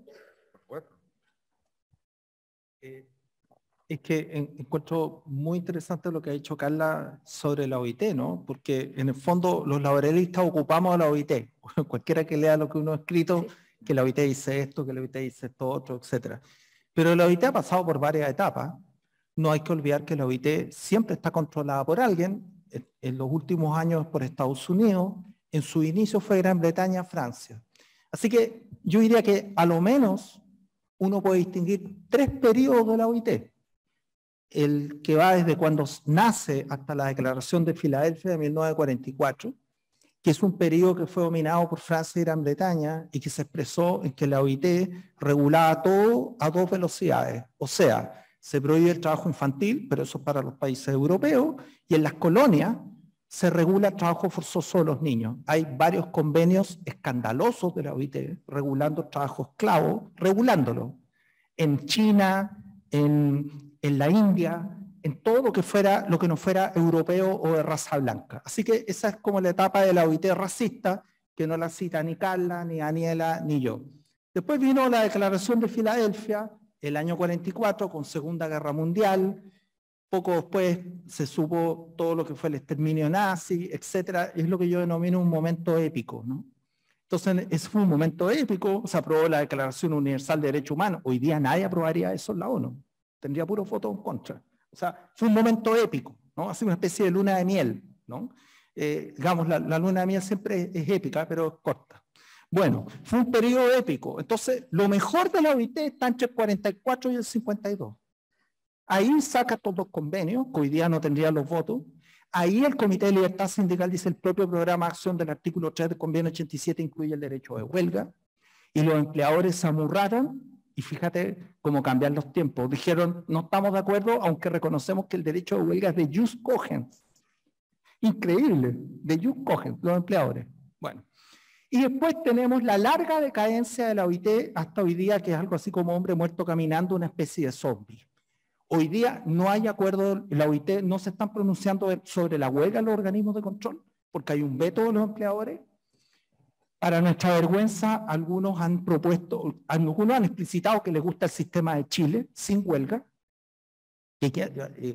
Es que encuentro muy interesante lo que ha dicho Carla sobre la OIT, ¿no? Porque en el fondo los laboralistas ocupamos a la OIT. Cualquiera que lea lo que uno ha escrito, sí, que la OIT dice esto, que la OIT dice esto otro, etc. Pero la OIT ha pasado por varias etapas. No hay que olvidar que la OIT siempre está controlada por alguien. En los últimos años por Estados Unidos, en su inicio fue Gran Bretaña, Francia. Así que yo diría que a lo menos uno puede distinguir 3 periodos de la OIT. El que va desde cuando nace hasta la Declaración de Filadelfia de 1944, que es un periodo que fue dominado por Francia y Gran Bretaña y que se expresó en que la OIT regulaba todo a 2 velocidades. O sea, se prohíbe el trabajo infantil, pero eso es para los países europeos, y en las colonias se regula el trabajo forzoso de los niños. Hay varios convenios escandalosos de la OIT regulando el trabajo esclavo, regulándolo. En China, en la India, en todo lo que no fuera europeo o de raza blanca. Así que esa es como la etapa de la OIT racista, que no la cita ni Carla, ni Daniela, ni yo. Después vino la Declaración de Filadelfia, el año 44, con Segunda Guerra Mundial. Poco después se supo todo lo que fue el exterminio nazi, etc. Es lo que yo denomino un momento épico, ¿no? Entonces, ese fue un momento épico. Se aprobó la Declaración Universal de Derechos Humanos. Hoy día nadie aprobaría eso en la ONU. Tendría puro voto en contra. O sea, fue un momento épico, ¿no? Así una especie de luna de miel, ¿no? Digamos, la luna de miel siempre es épica, pero es corta. Bueno, fue un periodo épico. Entonces, lo mejor de la OIT está entre el 44 y el 52. Ahí saca todos los convenios, que hoy día no tendrían los votos. Ahí el Comité de Libertad Sindical dice el propio programa de acción del artículo 3 del convenio 87 incluye el derecho de huelga. Y los empleadores se amurraron. Y fíjate cómo cambian los tiempos. Dijeron, no estamos de acuerdo, aunque reconocemos que el derecho de huelga es de jus cogens. Increíble, de jus cogens, los empleadores. Bueno, y después tenemos la larga decadencia de la OIT hasta hoy día, que es algo así como hombre muerto caminando, una especie de zombie. Hoy día no hay acuerdo, la OIT no se están pronunciando sobre la huelga en los organismos de control, porque hay un veto de los empleadores. Para nuestra vergüenza, algunos han explicitado que les gusta el sistema de Chile, sin huelga.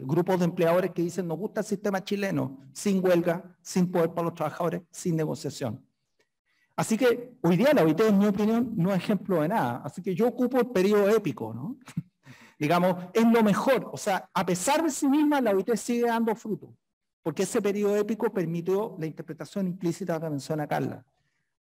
Grupos de empleadores que dicen, nos gusta el sistema chileno, sin huelga, sin poder para los trabajadores, sin negociación. Así que hoy día la OIT, en mi opinión, no es ejemplo de nada. Así que yo ocupo el periodo épico, ¿no? Digamos, es lo mejor. O sea, a pesar de sí misma, la OIT sigue dando fruto. Porque ese periodo épico permitió la interpretación implícita que menciona Carla.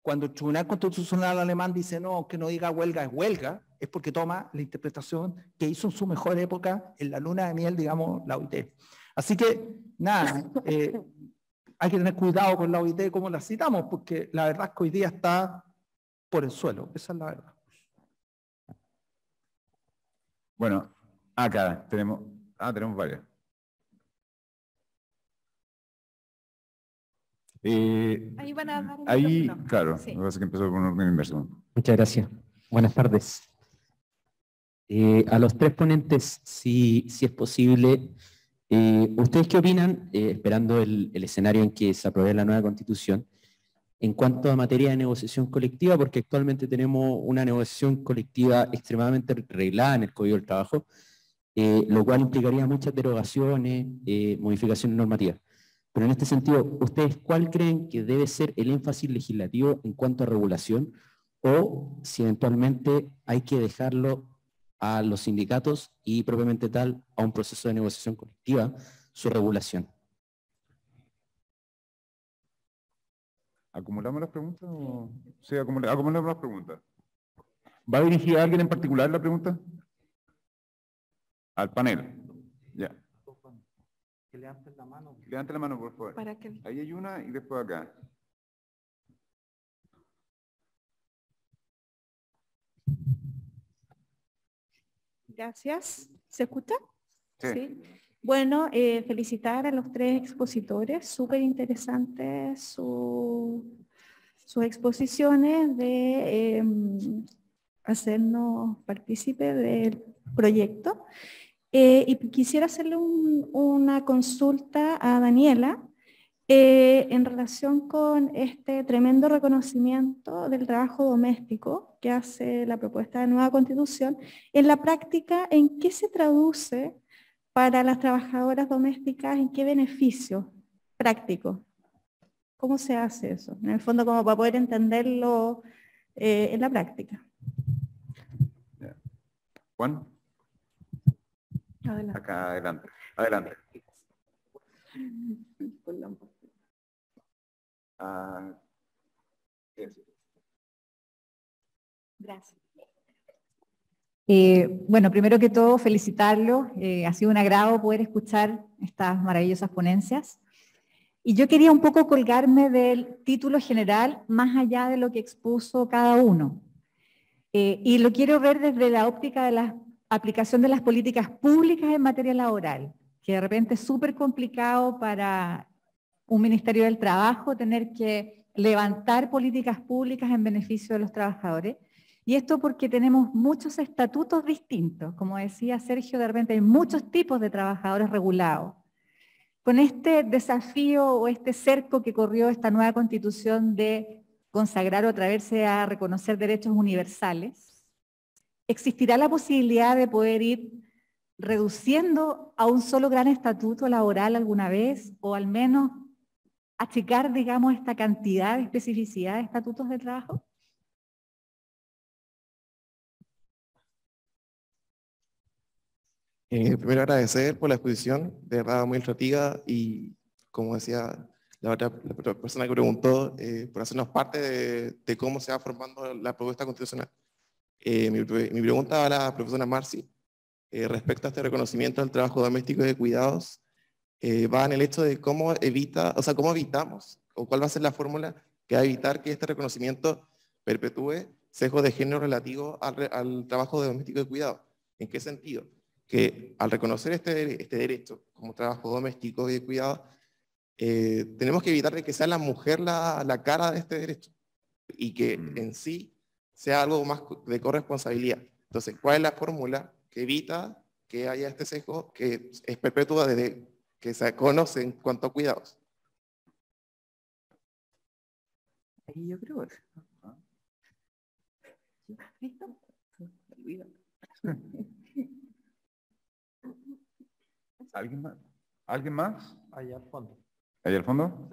Cuando el Tribunal Constitucional alemán dice no, que no diga huelga es huelga, es porque toma la interpretación que hizo en su mejor época, en la luna de miel, digamos, la OIT. Así que, nada, hay que tener cuidado con la OIT como la citamos, porque la verdad es que hoy día está por el suelo, esa es la verdad. Bueno, acá tenemos varias. Ahí van a dar claro, sí. Lo que pasa es que empezó con un orden inverso. Muchas gracias. Buenas tardes. A los 3 ponentes, si es posible, ¿ustedes qué opinan, esperando el escenario en que se apruebe la nueva Constitución, en cuanto a materia de negociación colectiva? Porque actualmente tenemos una negociación colectiva extremadamente reglada en el Código del Trabajo, lo cual implicaría muchas derogaciones, modificaciones normativas. Pero en este sentido, ¿ustedes cuál creen que debe ser el énfasis legislativo en cuanto a regulación? O si eventualmente hay que dejarlo a los sindicatos y propiamente tal a un proceso de negociación colectiva su regulación. ¿Acumulamos las preguntas? O... Sí, acumulamos las preguntas. ¿Va dirigida a alguien en particular la pregunta? Al panel. Ya. Que levanten la mano. Levante la mano, por favor. ¿Para qué? Ahí hay una y después acá. Gracias. ¿Se escucha? Sí. Bueno, felicitar a los tres expositores. Súper interesantes sus exposiciones de hacernos partícipe del proyecto. Y quisiera hacerle una consulta a Daniela en relación con este tremendo reconocimiento del trabajo doméstico que hace la propuesta de nueva constitución. En la práctica, ¿en qué se traduce para las trabajadoras domésticas? ¿En qué beneficio práctico? ¿Cómo se hace eso? En el fondo, como para poder entenderlo en la práctica. Juan. Adelante. Acá adelante. Adelante. Gracias. Bueno, primero que todo, felicitarlo. Ha sido un agrado poder escuchar estas maravillosas ponencias. Y yo quería un poco colgarme del título general, más allá de lo que expuso cada uno. Y lo quiero ver desde la óptica de la aplicación de las políticas públicas en materia laboral, que de repente es súper complicado para un Ministerio del Trabajo tener que levantar políticas públicas en beneficio de los trabajadores. Y esto porque tenemos muchos estatutos distintos. Como decía Sergio, de repente hay muchos tipos de trabajadores regulados. Con este desafío o este cerco que corrió esta nueva constitución de consagrar o atreverse a reconocer derechos universales, ¿existirá la posibilidad de poder ir reduciendo a un solo gran estatuto laboral alguna vez, o al menos achicar, digamos, esta cantidad de especificidad de estatutos de trabajo? Primero agradecer por la exposición, de verdad muy ilustrativa, y como decía la otra persona que preguntó, por hacernos parte de cómo se va formando la propuesta constitucional. Mi pregunta a la profesora Marci, respecto a este reconocimiento del trabajo doméstico y de cuidados, va en el hecho de cómo evitamos, o cuál va a ser la fórmula que va a evitar que este reconocimiento perpetúe sesgos de género relativo al trabajo doméstico y de cuidado. ¿En qué sentido? Que al reconocer este derecho como trabajo doméstico y de cuidado, tenemos que evitar que sea la mujer la cara de este derecho, y que en sí sea algo más de corresponsabilidad. Entonces, ¿cuál es la fórmula que evita que haya este sesgo que es perpetua desde que se conoce en cuanto a cuidados? Ahí yo creo. ¿Listo? ¿Alguien más? ¿Alguien más? Allá al fondo. ¿Ahí al fondo?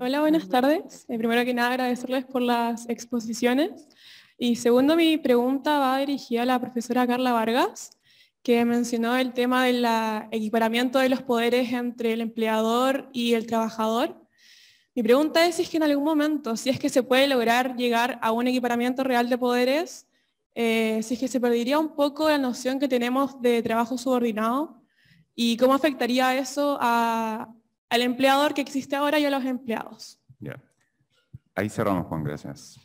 Hola, buenas tardes. Primero que nada, agradecerles por las exposiciones. Y segundo, mi pregunta va dirigida a la profesora Carla Vargas, que mencionó el tema del equiparamiento de los poderes entre el empleador y el trabajador. Mi pregunta es si es que en algún momento, si es que se puede lograr llegar a un equiparamiento real de poderes, si es que se perdería un poco la noción que tenemos de trabajo subordinado, y cómo afectaría eso al empleador que existe ahora y a los empleados. Ya. Ahí cerramos, Juan, gracias.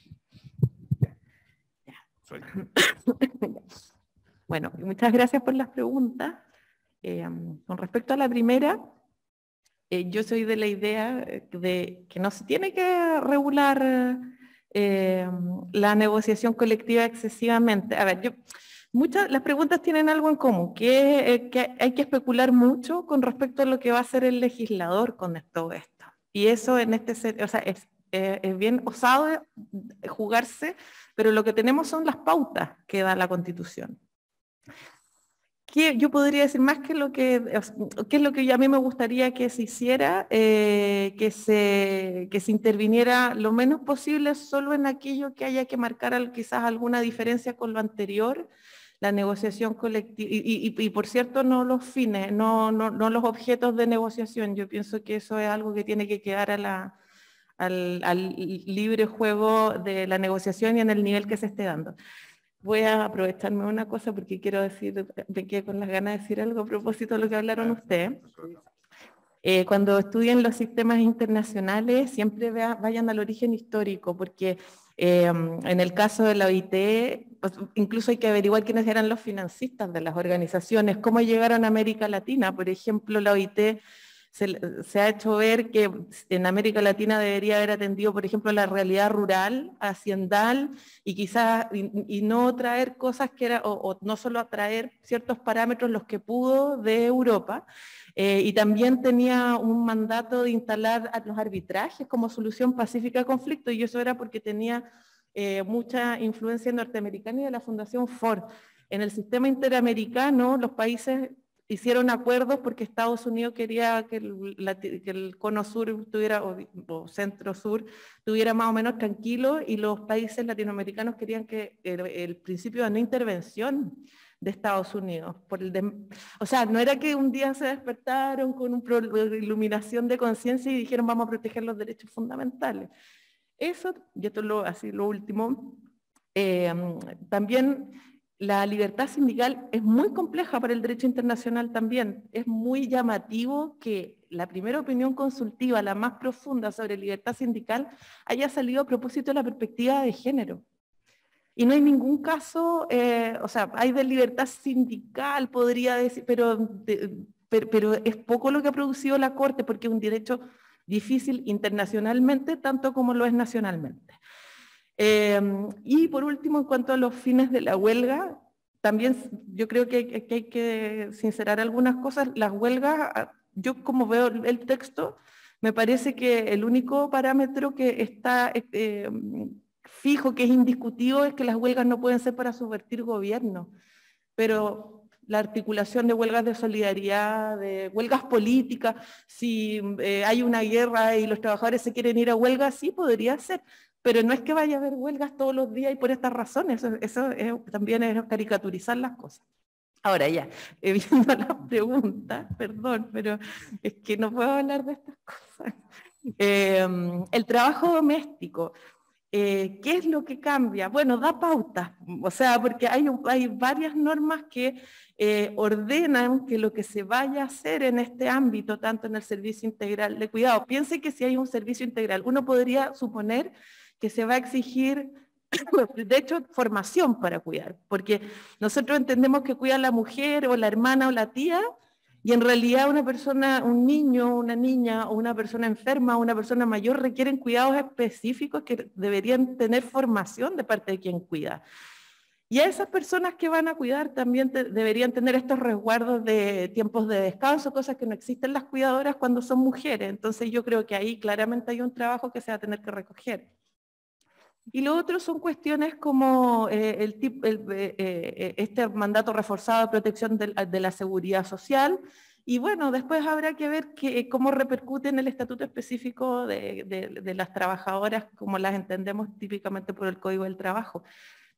Bueno, muchas gracias por las preguntas. Con respecto a la primera, yo soy de la idea de que no se tiene que regular la negociación colectiva excesivamente. A ver, las preguntas tienen algo en común, que hay que especular mucho con respecto a lo que va a hacer el legislador con todo esto. Y eso en o sea, es bien osado jugarse, pero lo que tenemos son las pautas que da la Constitución. ¿Qué yo podría decir más que qué es lo que a mí me gustaría que se hiciera? Que se interviniera lo menos posible solo en aquello que haya que marcar quizás alguna diferencia con lo anterior, la negociación colectiva, y por cierto no los fines, no los objetos de negociación. Yo pienso que eso es algo que tiene que quedar al libre juego de la negociación y en el nivel que se esté dando. Voy a aprovecharme de una cosa porque quiero decir, me quedé con las ganas de decir algo a propósito de lo que hablaron ustedes. Cuando estudien los sistemas internacionales, siempre vayan al origen histórico, porque en el caso de la OIT, pues, incluso hay que averiguar quiénes eran los financistas de las organizaciones, cómo llegaron a América Latina. Por ejemplo, la OIT se ha hecho ver que en América Latina debería haber atendido, por ejemplo, la realidad rural, haciendal, y quizás y no traer cosas que era, o no solo traer ciertos parámetros los que pudo de Europa, y también tenía un mandato de instalar los arbitrajes como solución pacífica a conflictos, y eso era porque tenía mucha influencia norteamericana y de la Fundación Ford. En el sistema interamericano, los países hicieron acuerdos porque Estados Unidos quería que el cono sur tuviera, o centro sur, tuviera más o menos tranquilo, y los países latinoamericanos querían que el principio de no intervención de Estados Unidos. O sea, no era que un día se despertaron con una iluminación de conciencia y dijeron vamos a proteger los derechos fundamentales. Eso, y esto es lo último, también la libertad sindical es muy compleja para el derecho internacional también. Es muy llamativo que la primera opinión consultiva, la más profunda sobre libertad sindical, haya salido a propósito de la perspectiva de género. Y no hay ningún caso, o sea, hay de libertad sindical, podría decir, pero es poco lo que ha producido la Corte, porque es un derecho difícil internacionalmente, tanto como lo es nacionalmente. Y por último, en cuanto a los fines de la huelga, también yo creo que hay que sincerar algunas cosas. Las huelgas, yo como veo el texto, me parece que el único parámetro que está fijo, que es indiscutido, es que las huelgas no pueden ser para subvertir gobierno, pero la articulación de huelgas de solidaridad, de huelgas políticas, si hay una guerra y los trabajadores se quieren ir a huelga, sí podría ser, pero no es que vaya a haber huelgas todos los días y por estas razones, eso también es caricaturizar las cosas. Ahora ya, viendo la pregunta, perdón, pero es que no puedo hablar de estas cosas. El trabajo doméstico. ¿Qué es lo que cambia? Bueno, da pautas, o sea, porque hay varias normas que ordenan que lo que se vaya a hacer en este ámbito, tanto en el servicio integral de cuidado. Piense que si hay un servicio integral, uno podría suponer que se va a exigir, de hecho, formación para cuidar, porque nosotros entendemos que cuida la mujer o la hermana o la tía, y en realidad una persona, un niño, una niña o una persona enferma o una persona mayor requieren cuidados específicos que deberían tener formación de parte de quien cuida. Y a esas personas que van a cuidar también deberían tener estos resguardos de tiempos de descanso, cosas que no existen las cuidadoras cuando son mujeres. Entonces yo creo que ahí claramente hay un trabajo que se va a tener que recoger. Y lo otro son cuestiones como este mandato reforzado de protección de la seguridad social, y bueno, después habrá que ver cómo repercute en el estatuto específico de las trabajadoras, como las entendemos típicamente por el Código del Trabajo.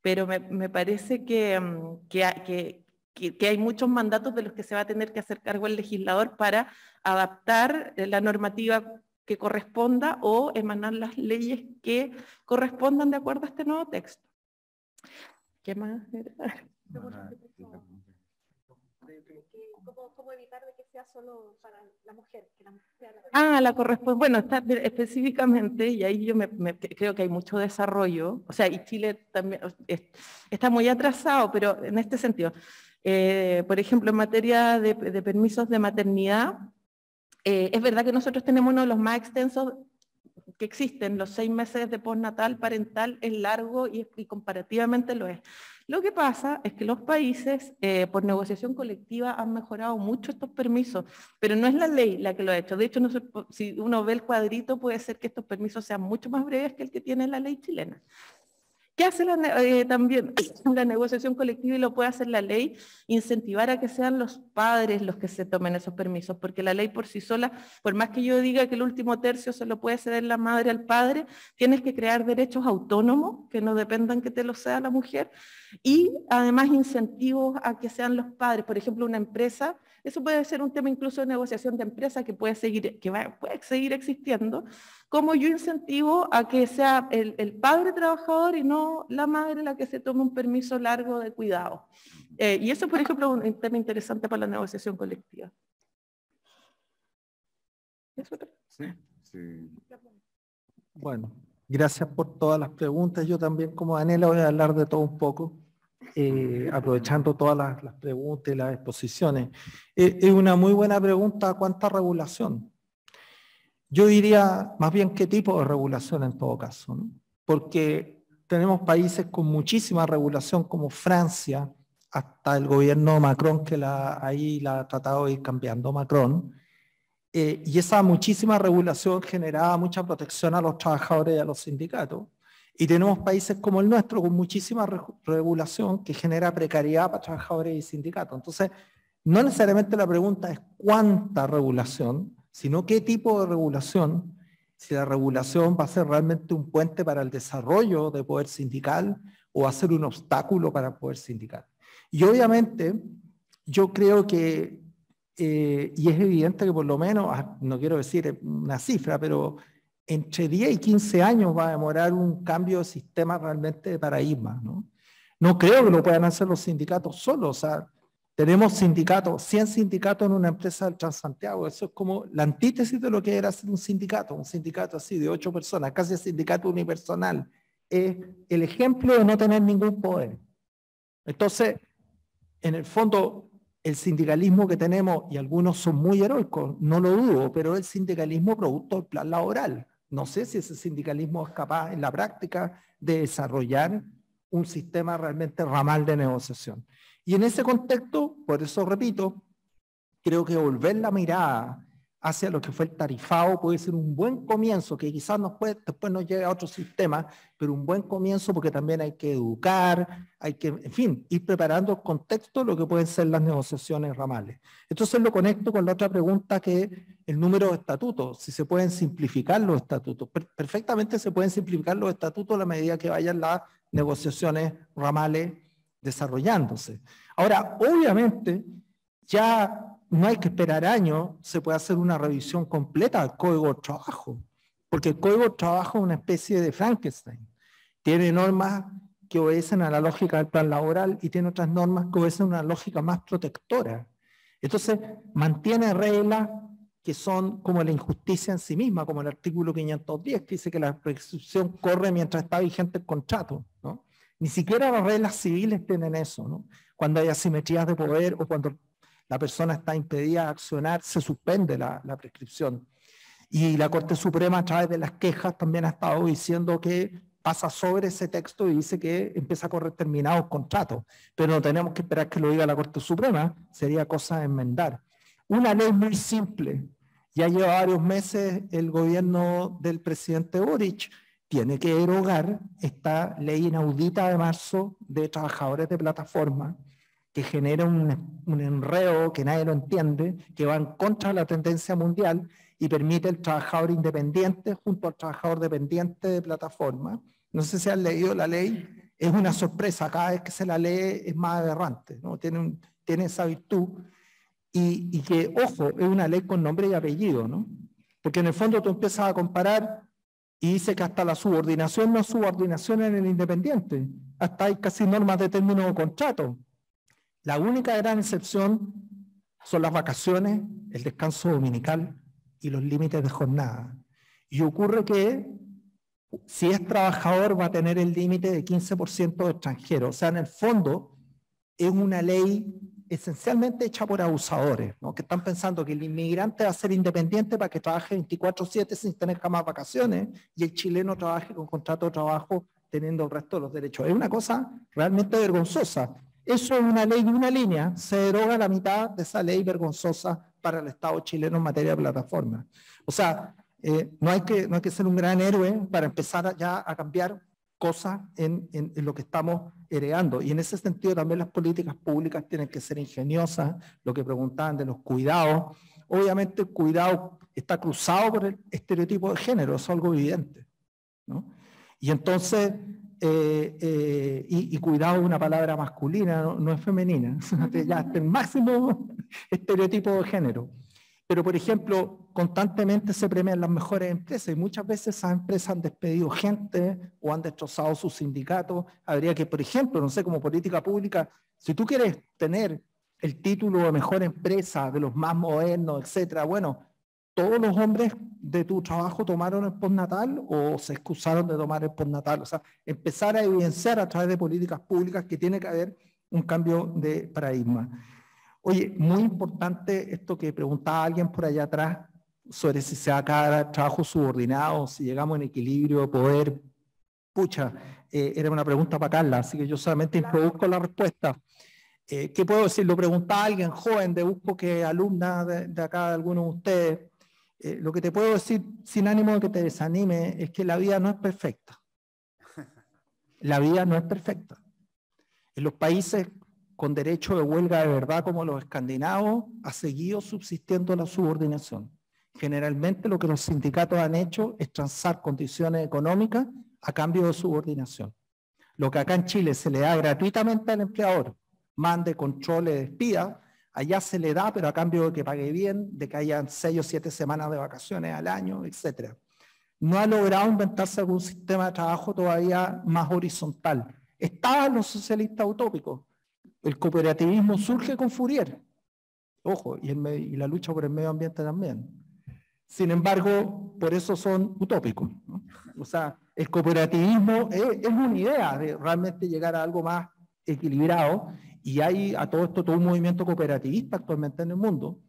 Pero me parece que hay muchos mandatos de los que se va a tener que hacer cargo el legislador para adaptar la normativa que corresponda o emanar las leyes que correspondan de acuerdo a este nuevo texto. ¿Qué más? ¿Cómo evitar de que sea solo para la mujer? Bueno, está específicamente, y ahí yo creo que hay mucho desarrollo, o sea, y Chile también está muy atrasado, pero en este sentido, por ejemplo, en materia de permisos de maternidad, es verdad que nosotros tenemos uno de los más extensos que existen, los 6 meses de postnatal parental es largo y comparativamente lo es. Lo que pasa es que los países, por negociación colectiva, han mejorado mucho estos permisos, pero no es la ley la que lo ha hecho. De hecho, no sé, si uno ve el cuadrito, puede ser que estos permisos sean mucho más breves que el que tiene la ley chilena. ¿Qué hace también la negociación colectiva y lo puede hacer la ley? Incentivar a que sean los padres los que se tomen esos permisos, porque la ley por sí sola, por más que yo diga que el último tercio se lo puede ceder la madre al padre, tienes que crear derechos autónomos que no dependan que te lo sea la mujer, y además incentivos a que sean los padres. Por ejemplo, una empresa, eso puede ser un tema incluso de negociación de empresa que puede seguir existiendo, como yo incentivo a que sea el padre trabajador y no la madre la que se tome un permiso largo de cuidado. Y eso, por ejemplo, es un tema interesante para la negociación colectiva. Sí, sí. Bueno, gracias por todas las preguntas. Yo también, como Daniela, voy a hablar de todo un poco, aprovechando todas las preguntas y las exposiciones. Es una muy buena pregunta, ¿cuánta regulación? Yo diría más bien qué tipo de regulación en todo caso, ¿no? Porque tenemos países con muchísima regulación como Francia, hasta el gobierno Macron, que ahí la ha tratado de ir cambiando Macron, y esa muchísima regulación generaba mucha protección a los trabajadores y a los sindicatos. Y tenemos países como el nuestro con muchísima regulación que genera precariedad para trabajadores y sindicatos. Entonces, no necesariamente la pregunta es cuánta regulación, sino qué tipo de regulación, si la regulación va a ser realmente un puente para el desarrollo de poder sindical o va a ser un obstáculo para el poder sindical. Y obviamente, yo creo que, y es evidente que por lo menos, no quiero decir una cifra, pero entre 10 y 15 años va a demorar un cambio de sistema realmente de paradigma, ¿no? No creo que lo puedan hacer los sindicatos solos, o sea, tenemos sindicatos, 100 sindicatos en una empresa del Transantiago. Eso es como la antítesis de lo que era ser un sindicato así de 8 personas, casi el sindicato unipersonal. Es el ejemplo de no tener ningún poder. Entonces, en el fondo, el sindicalismo que tenemos, y algunos son muy heroicos, no lo dudo, pero es el sindicalismo producto del plan laboral. No sé si ese sindicalismo es capaz en la práctica de desarrollar un sistema realmente ramal de negociación. Y en ese contexto, por eso repito, creo que volver la mirada hacia lo que fue el tarifado puede ser un buen comienzo, que quizás después nos lleve a otro sistema, pero un buen comienzo porque también hay que educar, hay que, en fin, ir preparando el contexto de lo que pueden ser las negociaciones ramales. Entonces lo conecto con la otra pregunta, que el número de estatutos, si se pueden simplificar los estatutos. Perfectamente se pueden simplificar los estatutos a la medida que vayan las negociaciones ramales desarrollándose. Ahora, obviamente, ya no hay que esperar años, se puede hacer una revisión completa del Código de Trabajo, porque el Código de Trabajo es una especie de Frankenstein. Tiene normas que obedecen a la lógica del plan laboral y tiene otras normas que obedecen a una lógica más protectora. Entonces, mantiene reglas que son como la injusticia en sí misma, como el artículo 510, que dice que la prescripción corre mientras está vigente el contrato, ¿no? Ni siquiera las reglas civiles tienen eso, ¿no? Cuando hay asimetrías de poder o cuando la persona está impedida de accionar, se suspende la prescripción. Y la Corte Suprema, a través de las quejas, también ha estado diciendo que pasa sobre ese texto y dice que empieza a correr terminados contratos. Pero no tenemos que esperar que lo diga la Corte Suprema, sería cosa de enmendar. Una ley muy simple. Ya lleva varios meses el gobierno del presidente Boric tiene que derogar esta ley inaudita de marzo de trabajadores de plataforma, que genera un enredo que nadie lo entiende, que va en contra de la tendencia mundial y permite el trabajador independiente junto al trabajador dependiente de plataforma. No sé si han leído la ley, es una sorpresa, cada vez que se la lee es más aberrante, ¿no? Tiene esa virtud y que, ojo, es una ley con nombre y apellido, ¿no? Porque en el fondo tú empiezas a comparar y dice que hasta la subordinación no es subordinación en el independiente, hasta hay casi normas de término de contrato. La única gran excepción son las vacaciones, el descanso dominical y los límites de jornada. Y ocurre que si es trabajador va a tener el límite de 15% de extranjeros. O sea, en el fondo es una ley esencialmente hecha por abusadores, ¿no? Que están pensando que el inmigrante va a ser independiente para que trabaje 24/7 sin tener jamás vacaciones y el chileno trabaje con contrato de trabajo teniendo el resto de los derechos. Es una cosa realmente vergonzosa. Eso es una ley de una línea, se deroga la mitad de esa ley vergonzosa para el Estado chileno en materia de plataforma. O sea, no hay que ser un gran héroe para empezar ya a cambiar cosas en lo que estamos heredando. Y en ese sentido también las políticas públicas tienen que ser ingeniosas, lo que preguntaban de los cuidados. Obviamente el cuidado está cruzado por el estereotipo de género, eso es algo evidente, ¿no? Y entonces, y cuidado es una palabra masculina, no es femenina, ya está el máximo estereotipo de género. Pero, por ejemplo, constantemente se premian las mejores empresas y muchas veces esas empresas han despedido gente o han destrozado sus sindicatos. Habría que, por ejemplo, no sé, como política pública, si tú quieres tener el título de mejor empresa, de los más modernos, etcétera, bueno, ¿todos los hombres de tu trabajo tomaron el postnatal o se excusaron de tomar el postnatal? O sea, empezar a evidenciar a través de políticas públicas que tiene que haber un cambio de paradigma. Oye, muy importante esto que preguntaba alguien por allá atrás sobre si se va a acabar trabajo subordinado, si llegamos en equilibrio de poder. Pucha, era una pregunta para Carla, así que yo solamente introduzco la respuesta. ¿Qué puedo decir? Lo preguntaba alguien joven, de busco que alumna de acá, de algunos de ustedes. Lo que te puedo decir, sin ánimo de que te desanime, es que la vida no es perfecta. La vida no es perfecta. En los países con derecho de huelga de verdad como los escandinavos, ha seguido subsistiendo la subordinación. Generalmente lo que los sindicatos han hecho es transar condiciones económicas a cambio de subordinación. Lo que acá en Chile se le da gratuitamente al empleador, mande, controle, despida, allá se le da, pero a cambio de que pague bien, de que hayan 6 o 7 semanas de vacaciones al año, etc. No ha logrado inventarse algún sistema de trabajo todavía más horizontal. Estaban los socialistas utópicos. El cooperativismo surge con Fourier. Ojo, y la lucha por el medio ambiente también. Sin embargo, por eso son utópicos, ¿no? O sea, el cooperativismo es una idea de realmente llegar a algo más equilibrado, y hay a todo esto todo un movimiento cooperativista actualmente en el mundo,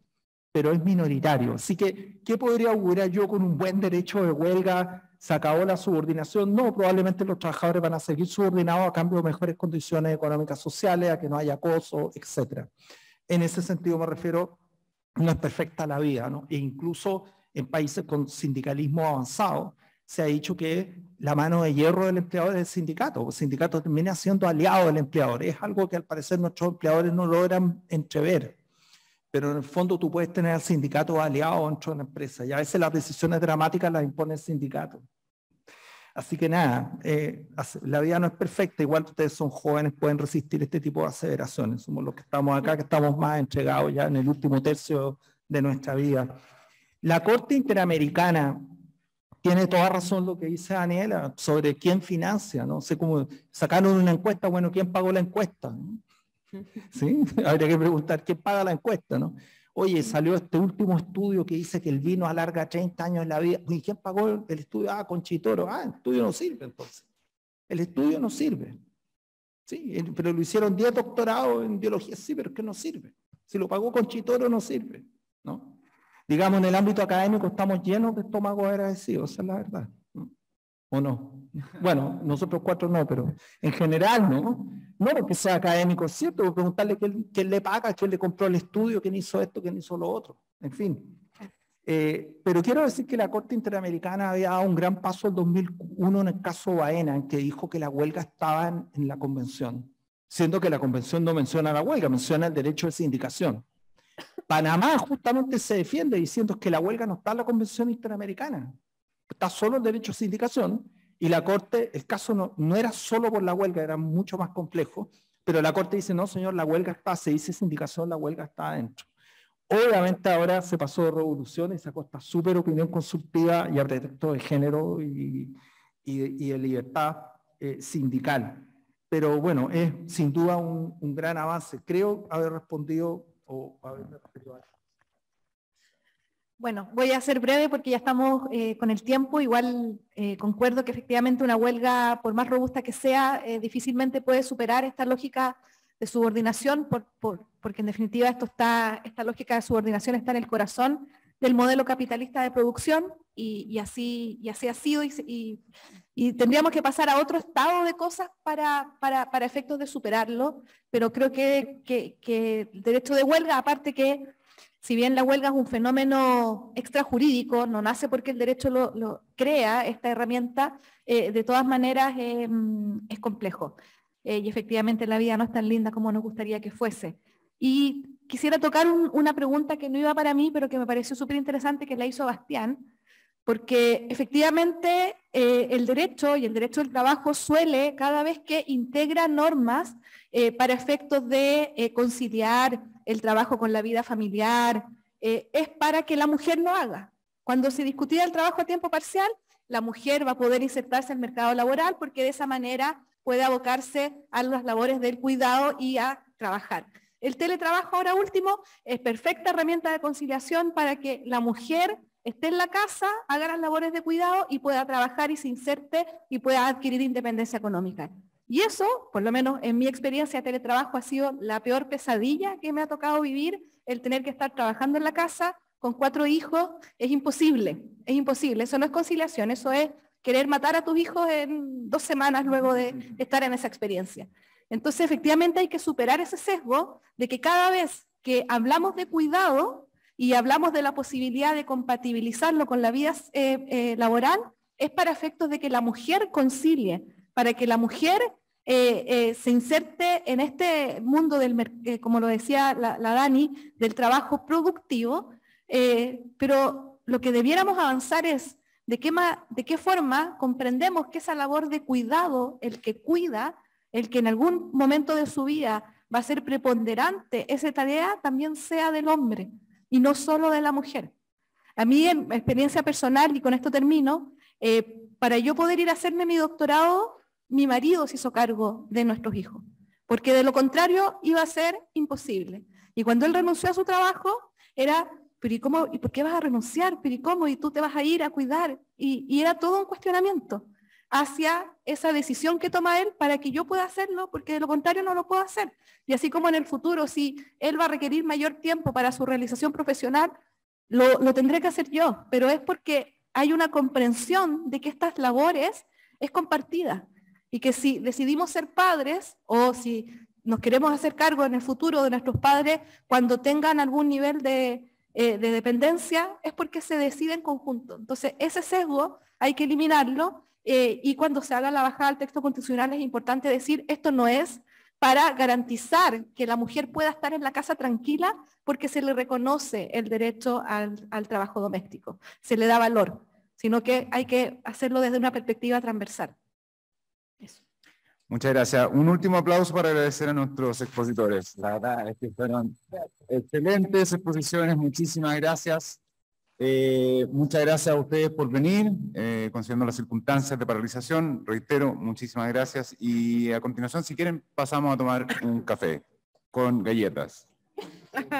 pero es minoritario. Así que, ¿qué podría augurar yo con un buen derecho de huelga? ¿Se acabó la subordinación? No, probablemente los trabajadores van a seguir subordinados a cambio de mejores condiciones económicas sociales, a que no haya acoso, etc. En ese sentido me refiero, no es perfecta la vida, ¿no? E incluso en países con sindicalismo avanzado, se ha dicho que la mano de hierro del empleador es el sindicato. El sindicato termina siendo aliado del empleador. Es algo que al parecer nuestros empleadores no logran entrever. Pero en el fondo tú puedes tener al sindicato aliado dentro de la empresa. Y a veces las decisiones dramáticas las impone el sindicato. Así que nada, la vida no es perfecta. Igual ustedes son jóvenes, pueden resistir este tipo de aseveraciones. Somos los que estamos acá, que estamos más entregados ya en el último tercio de nuestra vida. La Corte Interamericana tiene toda razón lo que dice Daniela sobre quién financia, ¿no? Sé cómo sacaron una encuesta, bueno, ¿quién pagó la encuesta? ¿No? ¿Sí? Habría que preguntar quién paga la encuesta, ¿no? Oye, salió este último estudio que dice que el vino alarga 30 años en la vida. ¿Y quién pagó el estudio? Ah, Conchitoro. Ah, el estudio no sirve entonces. El estudio no sirve. Sí, pero lo hicieron 10 doctorados en biología. Sí, pero es que no sirve. Si lo pagó Conchitoro no sirve, ¿no? Digamos, en el ámbito académico estamos llenos de estómagos agradecidos, esa es la verdad, ¿no? ¿O no? Bueno, nosotros 4 no, pero en general no. No porque sea académico, es cierto, preguntarle quién le paga, quién le compró el estudio, quién hizo esto, quién hizo lo otro, en fin. Pero quiero decir que la Corte Interamericana había dado un gran paso en 2001 en el caso Baena, en que dijo que la huelga estaba en la convención, siendo que la convención no menciona la huelga, menciona el derecho de sindicación. Panamá justamente se defiende diciendo que la huelga no está en la Convención Interamericana, está solo el derecho de sindicación, y la Corte, el caso no era solo por la huelga, era mucho más complejo, pero la Corte dice, no señor, la huelga está, se dice sindicación, la huelga está adentro. Obviamente ahora se pasó de revolución y sacó esta súper opinión consultiva y a pretexto de género y de libertad sindical. Pero bueno, es sin duda un gran avance. Creo haber respondido o haberme referido a eso. Bueno, voy a ser breve porque ya estamos con el tiempo. Igual concuerdo que efectivamente una huelga, por más robusta que sea, difícilmente puede superar esta lógica de subordinación, porque en definitiva esta lógica de subordinación está en el corazón del modelo capitalista de producción y así ha sido y Y tendríamos que pasar a otro estado de cosas para efectos de superarlo, pero creo que el derecho de huelga, aparte que, si bien la huelga es un fenómeno extrajurídico, no nace porque el derecho lo crea, esta herramienta, de todas maneras es complejo. Y efectivamente la vida no es tan linda como nos gustaría que fuese. Y quisiera tocar una pregunta que no iba para mí, pero que me pareció súper interesante, que la hizo Bastián, porque efectivamente el derecho y el derecho del trabajo suele, cada vez que integra normas para efectos de conciliar el trabajo con la vida familiar, es para que la mujer lo haga. Cuando se discutía el trabajo a tiempo parcial, la mujer va a poder insertarse al mercado laboral porque de esa manera puede abocarse a las labores del cuidado y a trabajar. El teletrabajo, ahora último, es perfecta herramienta de conciliación para que la mujer esté en la casa, haga las labores de cuidado y pueda trabajar y se inserte y pueda adquirir independencia económica. Y eso, por lo menos en mi experiencia de teletrabajo, ha sido la peor pesadilla que me ha tocado vivir, el tener que estar trabajando en la casa con 4 hijos. Es imposible, eso no es conciliación, eso es querer matar a tus hijos en 2 semanas luego de estar en esa experiencia. Entonces, efectivamente hay que superar ese sesgo de que cada vez que hablamos de cuidado y hablamos de la posibilidad de compatibilizarlo con la vida laboral, es para efectos de que la mujer concilie, para que la mujer se inserte en este mundo del, como lo decía la Dani, del trabajo productivo, pero lo que debiéramos avanzar es de qué forma comprendemos que esa labor de cuidado, el que cuida, el que en algún momento de su vida va a ser preponderante, esa tarea también sea del hombre y no solo de la mujer. A mí, en experiencia personal, y con esto termino, para yo poder ir a hacerme mi doctorado, mi marido se hizo cargo de nuestros hijos, porque de lo contrario iba a ser imposible. Y cuando él renunció a su trabajo, era, pero ¿y cómo? ¿Y por qué vas a renunciar? ¿Pero y cómo? ¿Y tú te vas a ir a cuidar? Y era todo un cuestionamiento hacia esa decisión que toma él para que yo pueda hacerlo, porque de lo contrario no lo puedo hacer. Y así como en el futuro, si él va a requerir mayor tiempo para su realización profesional, lo tendré que hacer yo, pero es porque hay una comprensión de que estas labores es compartida y que si decidimos ser padres o si nos queremos hacer cargo en el futuro de nuestros padres cuando tengan algún nivel de dependencia, es porque se decide en conjunto. Entonces, ese sesgo hay que eliminarlo. Y cuando se haga la bajada al texto constitucional es importante decir, esto no es para garantizar que la mujer pueda estar en la casa tranquila porque se le reconoce el derecho al trabajo doméstico, se le da valor, sino que hay que hacerlo desde una perspectiva transversal. Eso. Muchas gracias. Un último aplauso para agradecer a nuestros expositores. La verdad es que fueron excelentes exposiciones, muchísimas gracias. Muchas gracias a ustedes por venir, considerando las circunstancias de paralización. Reitero, muchísimas gracias. Y a continuación, si quieren, pasamos a tomar un café con galletas.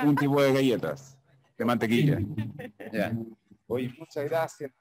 Un tipo de galletas de mantequilla. Ya. Oye, muchas gracias.